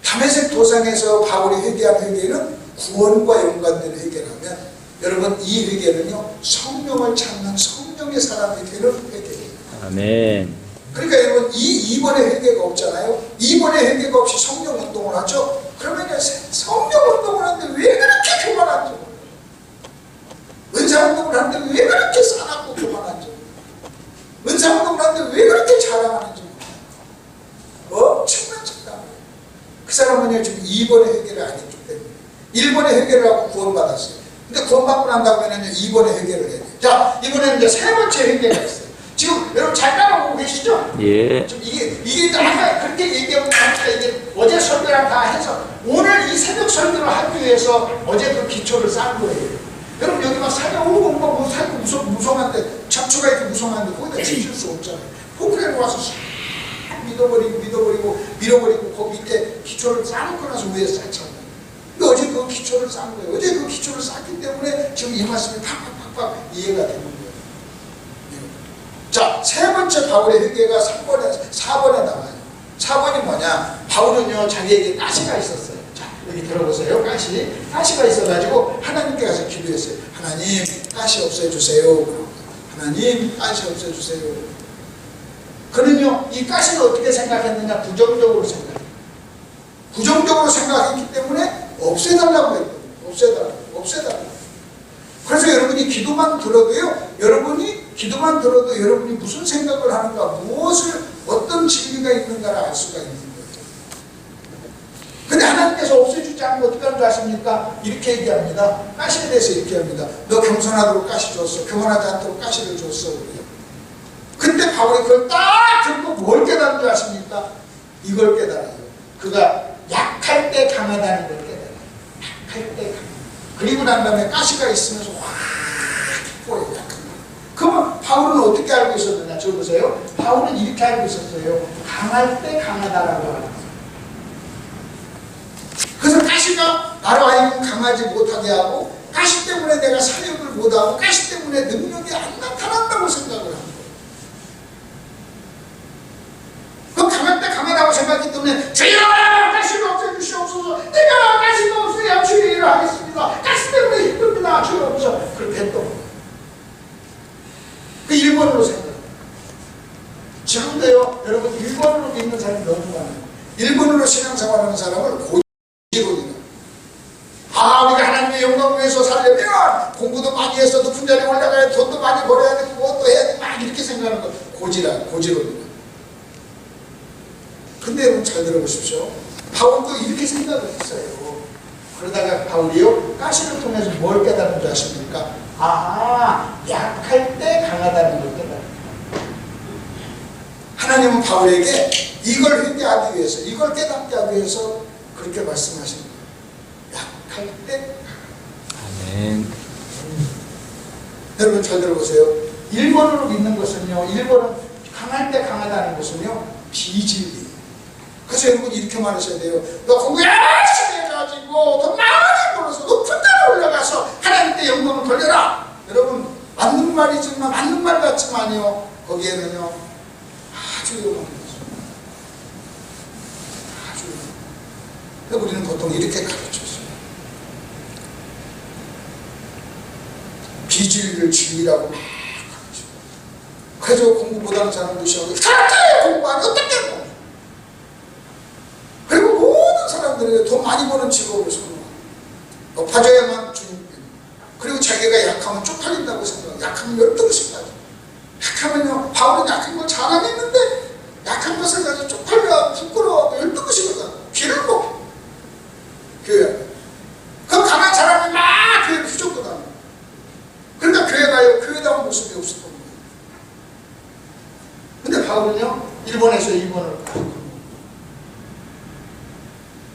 다메섹 도상에서 바울이 회개한 회개는 구원과 연관된 회개라면 여러분 이 회개는요 성령을 찾는 성령의 사람이 되는 회개예요. 아멘. 그러니까 여러분 이 2번의 회개가 없잖아요. 2번의 회개가 없이 성령 운동을 하죠. 그러면 성령 운동을 하는데 왜 그렇게 교만하죠? 은사 운동을 하는데 왜 그렇게 싸납고 교만하죠? 은사 운동을 하는데 왜 그렇게 자랑하는지 엄청난 착각이에요. 그 사람은요 지금 2번의 회개를 안 했기 때문에 1번의 회개를 하고 구원받았어요. 근데 구원받고 난 다음에는 2번의 회개를 해야 돼요. 자 이번에는 이제 세 번째 회개가 있어요. 지금 여러분 잘 따라오고 계시죠? 예. 좀 이게 아까 그렇게 얘기하고 나니까 이게 어제 설교랑 다 해서 오늘 이 새벽 설교를 하기 위해서 어제 그 기초를 쌓은 거예요. 여러분 여기 막 사냥 오고 뭐 사냥 무성한데 잡초가 이렇게 무성한데 거기다 지킬 수 없잖아요. 포크레인 와서 싹 밀어버리고 거기 밑에 기초를 쌓고 나서 위에 쌓잖아요. 근데 어제 그 기초를 쌓은 거예요. 어제 그 기초를 쌓기 때문에 지금 이 말씀이 팍팍팍 이해가 되는 거예요. 자, 세 번째 바울의 회개가 4번에 나와요. 4번이 뭐냐? 바울은요, 자기에게 가시가 있었어요. 자, 여기 들어보세요. 가시가 있어가지고 하나님께 가서 기도했어요. 하나님, 가시 없애주세요. 하나님, 가시 없애주세요. 그는요, 이 가시를 어떻게 생각했느냐? 부정적으로 생각해요. 부정적으로 생각했기 때문에 없애달라고 했거든요. 없애달라고. 그래서 여러분이 기도만 들어도요, 여러분이 무슨 생각을 하는가, 어떤 진리가 있는가를 알 수가 있는 거예요. 근데 하나님께서 없애주지 않으면 어떻게 하는 줄 아십니까? 이렇게 얘기합니다. 가시에 대해서 이렇게 합니다. 너 겸손하도록 가시 줬어. 교만하지 않도록 가시를 줬어. 근데 바울이 그걸 딱 듣고 뭘 깨달은 줄 아십니까? 이걸 깨달아요. 그가 약할 때 강하다는 걸 깨달아요. 약할 때 강하다. 그리고 난 다음에 가시가 있으면서 확 보여요. 그러면 바울은 어떻게 알고 있었느냐? 저 보세요. 바울은 이렇게 알고 있었어요. 강할 때 강하다라고 하는 거예요. 그래서 가시가 나로 하여금 강하지 못하게 하고 가시 때문에 내가 사역을 못하고 가시 때문에 능력이 안 나타난다고 생각을 합니다. 그 강할 때 강하다고 생각했기 때문에 주여 가시를 없애주시옵소서, 내가 가시가 없어야 주의 일을 하겠습니다, 가시 때문에 힘듭니다, 주여 없어, 그렇게 했던 거예요. 그 1번으로 생각해요. 지금도요 여러분 1번으로 믿는 사람이 너무 많아요. 1번으로 신앙생활하는 사람을 고지론이라, 우리가 하나님의 영광을 위해서 살려면 공부도 많이 해서 높은 자리에 올라가야 돼, 돈도 많이 벌어야 되고 무엇도 해야 돼, 막 이렇게 생각하는 거 고지론이라. 근데 여러분 잘 들어보십시오. 바울도 이렇게 생각을 했어요. 그러다가 바울이요 가시를 통해서 뭘 깨달은 줄 아십니까? 약할 때 강하다는 걸 깨달은. 하나님은 바울에게 이걸 회개하기 위해서, 이걸 깨닫게 하기 위해서 그렇게 말씀하십니다. 약할 때. 아멘. 여러분 잘 들어보세요. 1번으로 믿는 것은요, 1번은 강할 때 강하다는 것은요 비진리. 그래서 여러분 이렇게 말하셔야 돼요. 너 공부 열심히 해가지고 돈 많이 벌어서 높은 데로 올라가서 하나님께 영광을 돌려라. 여러분 맞는 말이지만, 맞는 말 같지만요, 거기에는요 아주 위험한 거죠. 아주 위험한. 그래서 우리는 보통 이렇게 가르쳤어요. 비진리를 진리라고 막 가르쳐요. 그래서 공부 못하는 사람도 시험을 그렇게 공부하니 어떻게 공부. 그리고 모든 사람들이 돈 많이 버는 직업을 선호하고 높아져야만 주님. 그리고 자기가 약하면 쪽팔린다고 생각하고, 약하면 열등식 가죠. 약하면요, 바울은 약한 걸 자랑했는데 약한 것을 가지고 쪽팔려 부끄러워하고 열등식을 가고 귀를 먹고 교회. 그 강한 사람이 막 교회를 휘젓고 다녀요. 그러니까 교회 가요, 교회다운 모습이 없었던 거예요. 근데 바울은요 1번에서 2번을 가요.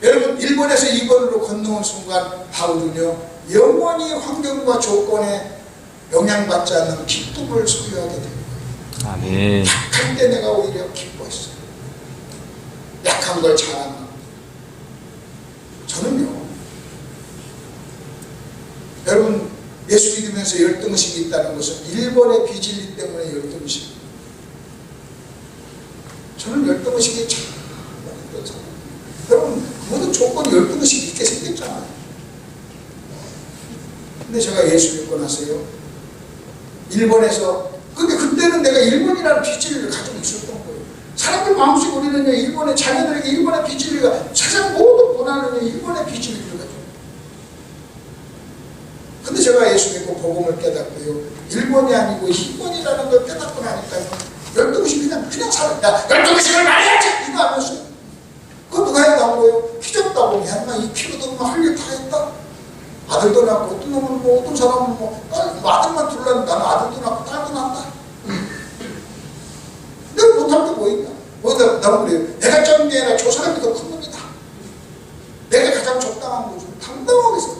여러분 1번에서 2번으로 건너온 순간 바울은요 영원히 환경과 조건에 영향받지 않는 기쁨을 소유하게 된 거예요. 아멘. 약할 때 내가 오히려 기뻐했어요. 약한 걸 자랑하고. 저는요 여러분 예수 믿으면서 열등의식이 있다는 것은 1번의 비진리 때문에 열등의식이에요. 저는 열등의식이 참 많은 거죠. 여러분 모든 조건이 열등의식이 있게 생겼잖아요. 근데 제가 예수 믿고 나서요 1번에서, 근데 그때는 내가 1번이라는 비진리를 가지고 있었던 거예요. 사람들 마음속에 우리는요 1번의 자녀들에게 1번의 비진리가, 세상 모든 고난은요 1번의 비진리를 가지고. 근데 제가 예수 믿고 복음을 깨닫고요 1번이 아니고 2번이라는 걸 깨닫고 나니까요 열등의식 그냥 살아. 야 열등의식을 말해야지 이거 하면서요. 그거 누가 해 나온 거예요? 키졌다 보니 이 키로도 할 일 다 했다. 아들도 낳고, 어떤 놈은 뭐, 어떤 사람은 뭐 아들만 둘렀는데 나는 아들도 낳고 딸도 낳았다. 내가 못할 게 뭐 있냐? 뭐다 나는 그래요. 내가 적은 게 아니라 저 사람이 더 큰 놈이다. 내가 가장 적당한 거죠. 당당하게 생각.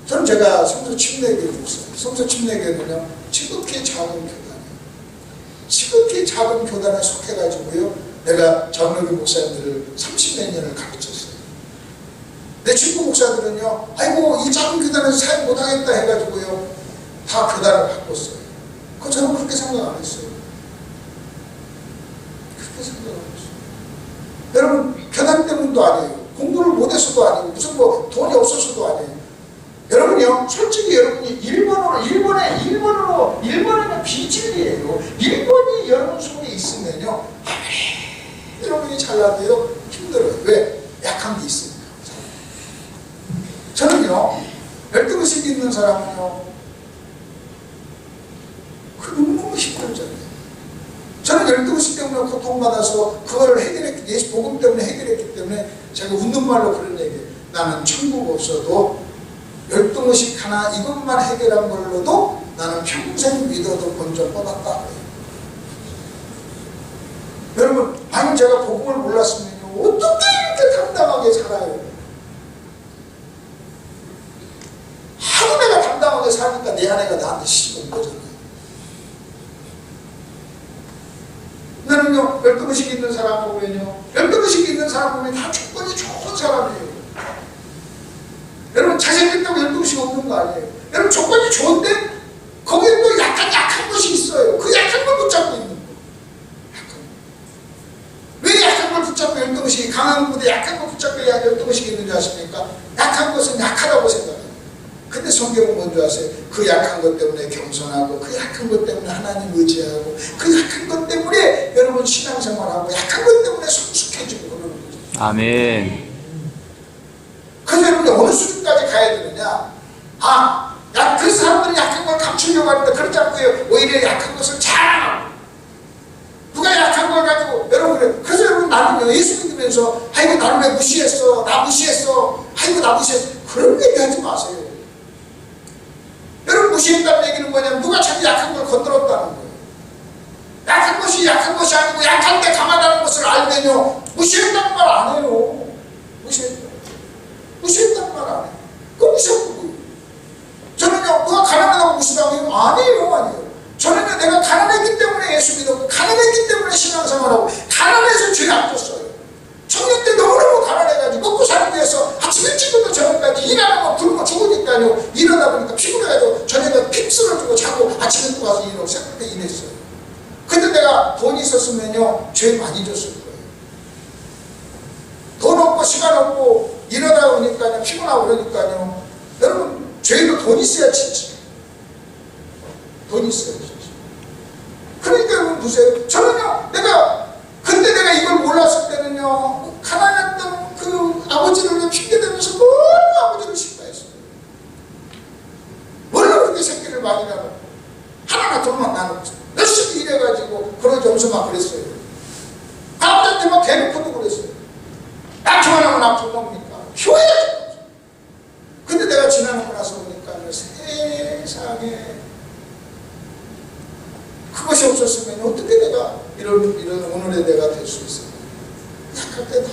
저는 제가 성서 침례교회 목사예요. 성서 침례교회는요 지극히 작은 교단이에요. 지극히 작은 교단에 속해가지고요 내가 장로교 목사님들을 30몇 년을 가르쳤어요. 내 친구 목사들은요 아이고 이 작은 교단에서 사역 못하겠다 해가지고요 다 교단을 바꿨어요. 그거 저는 그렇게 생각 안 했어요. 그렇게 생각 안 했어요. 여러분 교단 때문도 아니에요. 공부를 못해서도 아니고 무슨 뭐 돈이 없어서도 아니에요. 여러분요 솔직히 여러분이 1번에는 비진리예요. 1번이 여러분 속에 있으면요 여러분이 잘나도요 힘들어요. 왜? 약한 게 있으니까. 저는요 열등의식이 있는 사람은요 그 너무 힘들잖아요. 저는 열등의식 때문에 고통받아서 그걸 해결했기, 예수 복음 때문에 해결했기 때문에 제가 웃는 말로 그런 얘기예요. 나는 천국 없어도 열등의식 하나 이것만 해결한 걸로도 나는 평생 믿어도 본전 뻗었다. 여러분 만약 제가 복음을 몰랐으면요 어떻게 이렇게 당당하게 살아요? 하루 내가 당당하게 사니까 내 아내가 나한테 시집 온 거잖아요. 나는요 열등의식 있는 사람 보면요 열등의식 있는 사람 보면 다 조건이 좋은 사람이에요. 여러분 잘생겼다고 12시 없는 거 아니에요. 여러분 조건이 좋은데 거기에 또 약한 것이 있어요. 그 약한 걸 붙잡고 있는 거예요. 왜 약한 걸 붙잡고 12시 강한 것보다 약한 걸 붙잡고 12시 있는지 아십니까? 약한 것은 약하다고 생각해요. 근데 성경은 뭔지 아세요? 그 약한 것 때문에 겸손하고 그 약한 것 때문에 하나님 의지하고 그 약한 것 때문에 여러분 신앙생활하고 약한 것 때문에 성숙해지고 그러는 거죠. 아멘. 그래서 여러분이 어느 수준까지 가야 되느냐? 그 사람들은 약한 걸 감추려고 하는데 그렇지 않고요. 오히려 약한 것을 자랑하고 누가 약한 걸 가지고 여러분 그래서 여러분 나는 예수 믿으면서 아이고 나를 왜 무시했어? 나 무시했어? 아이고 나 무시했어? 그런 얘기하지 마세요. 여러분 무시했다는 얘기는 뭐냐면 누가 자기 약한 걸 건드렸다는 거예요. 약한 것이 약한 것이 아니고 약한 데 강하다는 것을 알면요 무시했다는 말 안 해요. 무시했다는 말 안 해요. 그거 무시했고 저는요 누가 가난하다고 무시당해요? 아니에요. 저는요 내가 가난했기 때문에 예수 믿었고 가난했기 때문에 신앙생활하고 가난해서 죄 안 졌어요. 청년 때 너무너무 가난해가지고 먹고 살기 위해서 아침 일찍부터 저녁까지 일하는 거 굶고 죽으니까요 일하다 보니까 피곤해가지고 저녁에 픽 쓰러지고 자고 아침에 또 가서 일하고 새벽에 일했어요. 근데 내가 돈이 있었으면요 죄 많이 졌을 거예요. 돈 없고 시간 없고 일하다 보니까요 피곤하고 그러니까요 여러분 죄도 돈 있어야 짓지. 돈 있어야 짓지. 그러니까 여러분 보세요. 저는요 근데 내가 이걸 몰랐을 때는요 가난했던 그 아버지를 핑계대면서 너무 아버지를 신뢰했어요. 원래 그렇게 새끼를 많이 나고 하나가 돈만 나누고 열심히 일해가지고 그런 점수 막 그랬어요. 아버지한테 막 대놓고도 그랬어요. 나 좋아하면 나 부모입니까? 효해야지. 근데 내가 지나고 나서 보니까 세상에 그것이 없었으면 어떻게 내가 이런 오늘의 내가 될 수 있어요. 약할 때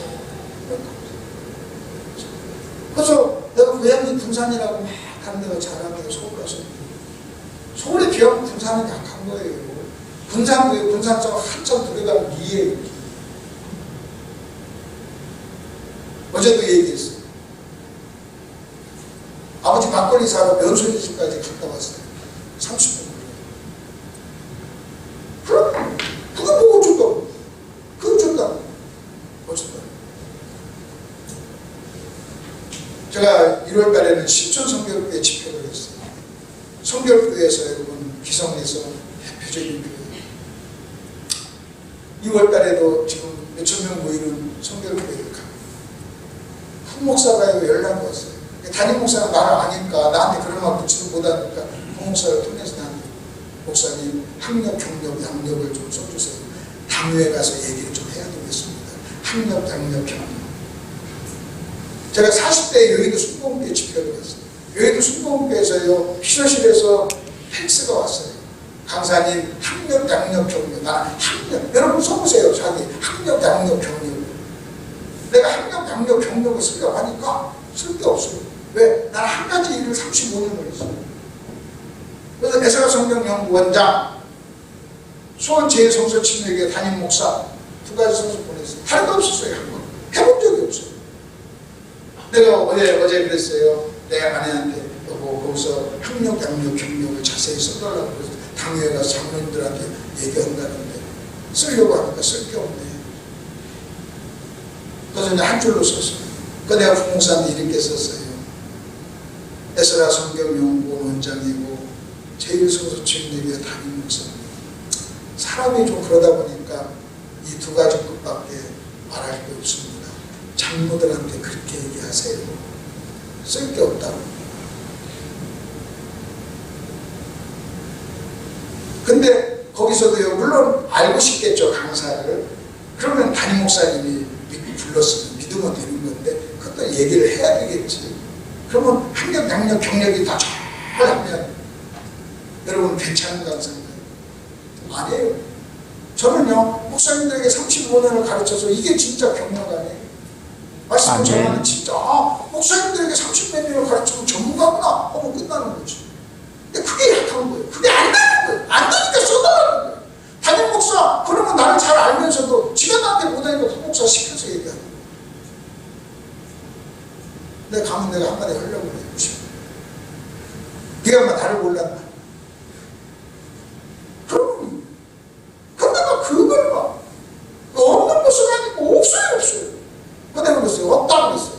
그래서 내가 고향이 군산이라고 막 하는 데가 자랑해요. 서울 가서 서울에 비하면 군산은 약한 거예요. 군산처럼 한참 들어가면 리예요. 어제도 얘기했어요. 아버지 막걸리 사러 면소리 집까지 갔다 왔어요. 30분. 그럼 그거 보고 줬다고. 그거 줬다고. 어쨌든 제가 1월 달에는 신촌 성결교회 집회를 했어요. 성결교회에서 여러분 기성에서 대표적인 교회. 2월 달에도 지금 몇천 명 모이는 성결교회를 가고副목사가 연락이 왔어요. 담임 목사가 나를 아니까 나한테 그런 말 묻지도 못하니까副목사를 통해서 나한테 목사님 학력, 경력, 양력을 좀 써주세요. 당회에 가서 얘기를 좀 해야 되겠습니다. 학력, 양력, 경력. 제가 40대 여의도 순복음교회 집회를 갔어요. 여의도 순복음교회에서요 비서실에서 팩스가 왔어요. 강사님 학력, 양력, 경력. 나 학력. 여러분 써보세요. 자기 학력, 양력, 경력. 내가 학력, 양력, 경력을 쓰려고 하니까 쓸 게 없어요. 왜? 나는 한 가지 일을 35년을 했어요. 그래서 에스라 성경연구원장, 수원제일성서침례교회 담임 목사 두 가지 선수 보냈어요. 다른 거 없었어요. 한 번. 해본 적이 없어요. 내가 어제 그랬어요. 내 아내한테 여보 거기서 학력, 양력, 경력을 자세히 써달라고 그래서 당회에 가서 장로님들한테 얘기한다는데 쓰려고 하니까 쓸 게 없네. 그래서 이제 한 줄로 썼어요. 그 내가 부목사한테 이렇게 썼어요. 에스라 성경연구원 원장이고 제일성서침례교회 담임 목사님. 사람이 좀 그러다 보니까 이 두 가지 것밖에 말할 게 없습니다. 장로들한테 그렇게 얘기하세요. 쓸 게 없다고. 근데 거기서도요 물론 알고 싶겠죠 강사를. 그러면 담임 목사님이 불렀으면 믿으면 되는 건데 그것도 얘기를 해야 되겠지. 그러면 학력, 양력, 경력이 다 잘하면 여러분 괜찮은 강사인가요? 아니에요. 저는요 목사님들에게 35년을 가르쳐서 이게 진짜 경력 아니에요. 말씀을 전하는 진짜 목사님들에게 30몇 년을 가르치면 전문가구나 하고 끝나는 거지. 근데 그게 약한 거예요. 그게 안 되는 거예요. 안 되니까 써달라는 거예요. 담임 목사 그러면 나를 잘 알면서도 지가 나한테 못하니까 부목사 시켜서 얘기하는 거예요. 내가 가면 내가 한마디 하려고 그래요. 네가 뭐 나를 몰랐나? 그럼 근데 막 그걸 막 없는 것은 아니고 없어요. 근데 그랬어요. 없다고 그랬어요.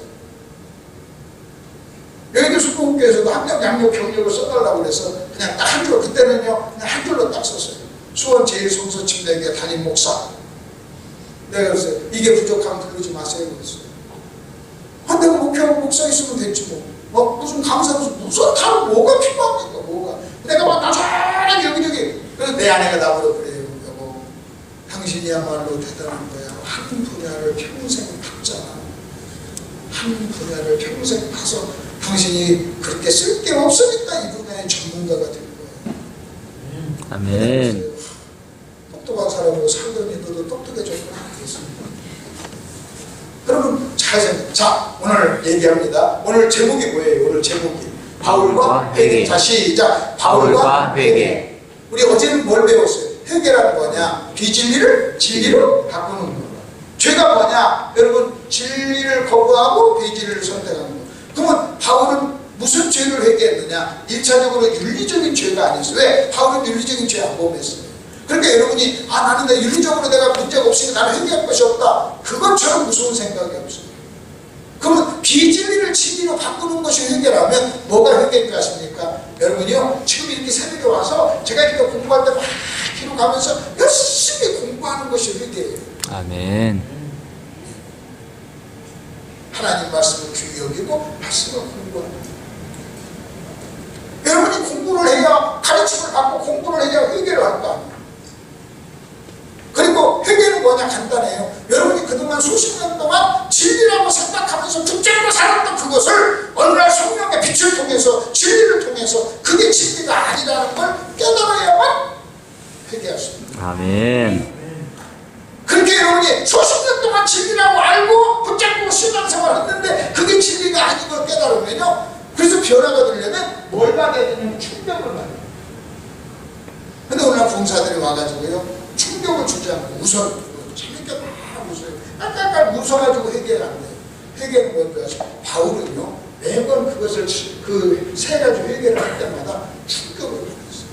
여의도 수봉교에서도 학력, 양력, 경력을 써달라고 그래서 그냥 딱 한 줄, 그때는요 그냥 한 줄로 딱 썼어요. 수원 제일성서 침례교회 담임 목사. 내가 그랬어요. 이게 부족하면 그러지 마세요 그랬어요. 근데 목회하고 목사 있으면 됐지 뭐. 무슨 강사 무슨 다른 뭐가 필요합니까 뭐가. 내가 막 나사랑 여기저기. 그래서 내 아내가 나보고 그래요. 여보 당신이야말로 대단한 거야. 한 분야를 평생 봤잖아. 한 분야를 평생 봐서 당신이 그렇게 쓸 게 없으니까 이 분야의 전문가가 된 거예요. 아멘. 똑똑한 사람으로 살더니 너도 똑똑해졌구나 하겠습니다. 여러분 잘 생각. 자 오늘 얘기합니다. 오늘 제목이 뭐예요? 오늘 제목이 바울과 회개. 자 시작. 바울과 회개. 우리 어제는 뭘 배웠어요? 회개라는 뭐냐? 비진리를 진리로 바꾸는 거. 죄가 뭐냐? 여러분 진리를 거부하고 비진리를 선택하는 거. 그러면 바울은 무슨 죄를 회개했느냐? 1차적으로 윤리적인 죄가 아니었어요. 왜? 바울은 윤리적인 죄 안 범했어요. 그러니까 여러분이 나는 내 윤리적으로 내가 문제가 없으니까 나는 회개할 것이 없다. 그것처럼 무서운 생각이 없어요. 그러면 비진리를 진리로 바꾸는 것이 회개라면 뭐가 회개인 줄 아십니까? 여러분이요 지금 이렇게 새벽에 와서 제가 이렇게 공부할 때 막 뒤로 가면서 열심히 공부하는 것이 회개예요. 아멘. 하나님 말씀을 귀히 여기고 말씀을 공부하는 거예요. 여러분이 공부를 해야 가르침을 받고 공부를 해야 회개를 할 거 아니에요. 그리고 회개는 뭐냐 간단해요. 여러분이 그동안 수십 년 동안 진리라고 생각하면서 붙잡고 살았던 그것을 어느 날 성령의 빛을 통해서 진리를 통해서 그게 진리가 아니라는 걸 깨달아야만 회개할 수 있습니다. 아멘. 그렇게 여러분이 수십 년 동안 진리라고 알고 붙잡고 신앙생활 했는데 그게 진리가 아닌 걸 깨달으면요 그래서 변화가 되려면 뭘 받아야 되냐면 충격을 받아야 돼요. 근데 오늘 봉사들이 와가지고요 충격을 주지 않고 웃어요. 재밌게 막 웃어요. 깔깔깔 웃어가지고 회개가 안 돼요. 회개는 뭔지 아세요? 바울은요 매번 그것을 그 세 가지 회개를 할 때마다 충격을 받았어요.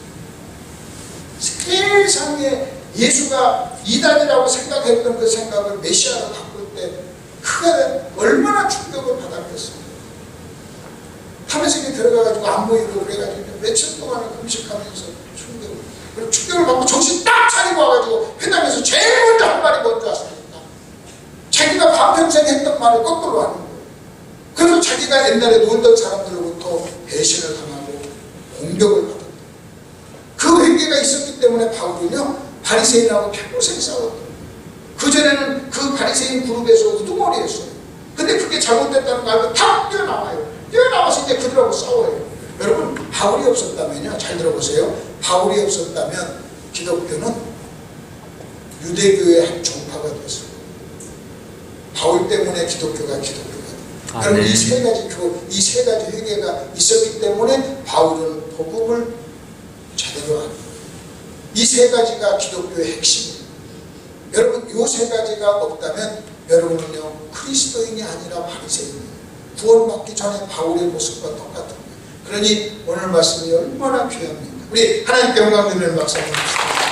세상에 예수가 이단이라고 생각했던 그 생각을 메시아로 바꿀 때 그가 얼마나 충격을 받았겠어요. 탐의생에 들어가가지고 안 보이고 그래가지고 며칠 동안을 금식하면서 충격을 받고 정신 딱 차리고 와가지고 회당에서 제일 먼저 한 말이 뭔지 아십니까? 자기가 반평생 했던 말을 거꾸로 하는 거예요. 그래서 자기가 옛날에 놀던 사람들로부터 배신을 당하고 공격을 받았다. 그 회개가 있었기 때문에 바울은요 바리새인하고 평생 싸웠던 거예요. 그전에는 그 바리새인 그룹에서 우두머리였어요. 근데 그게 잘못됐다는 거 알고 탁 뛰어나와요. 뛰어나와서 이제 그들하고 싸워요. 여러분 바울이 없었다면요 잘 들어보세요. 바울이 없었다면 기독교는 유대교의 한 종파가 됐어요. 바울 때문에 기독교가 돼요. 여러분 이 세 가지 회개가 있었기 때문에 바울은 복음을 제대로 하는 거예요. 이 세 가지가 기독교의 핵심이에요. 여러분 이 세 가지가 없다면 여러분은요 그리스도인이 아니라 바리새인이에요. 구원받기 전에 바울의 모습과 똑같은 거예요. 그러니 오늘 말씀이 얼마나 귀합니까? 우리 하나님께 영광 드리는 박수 한번 주시죠.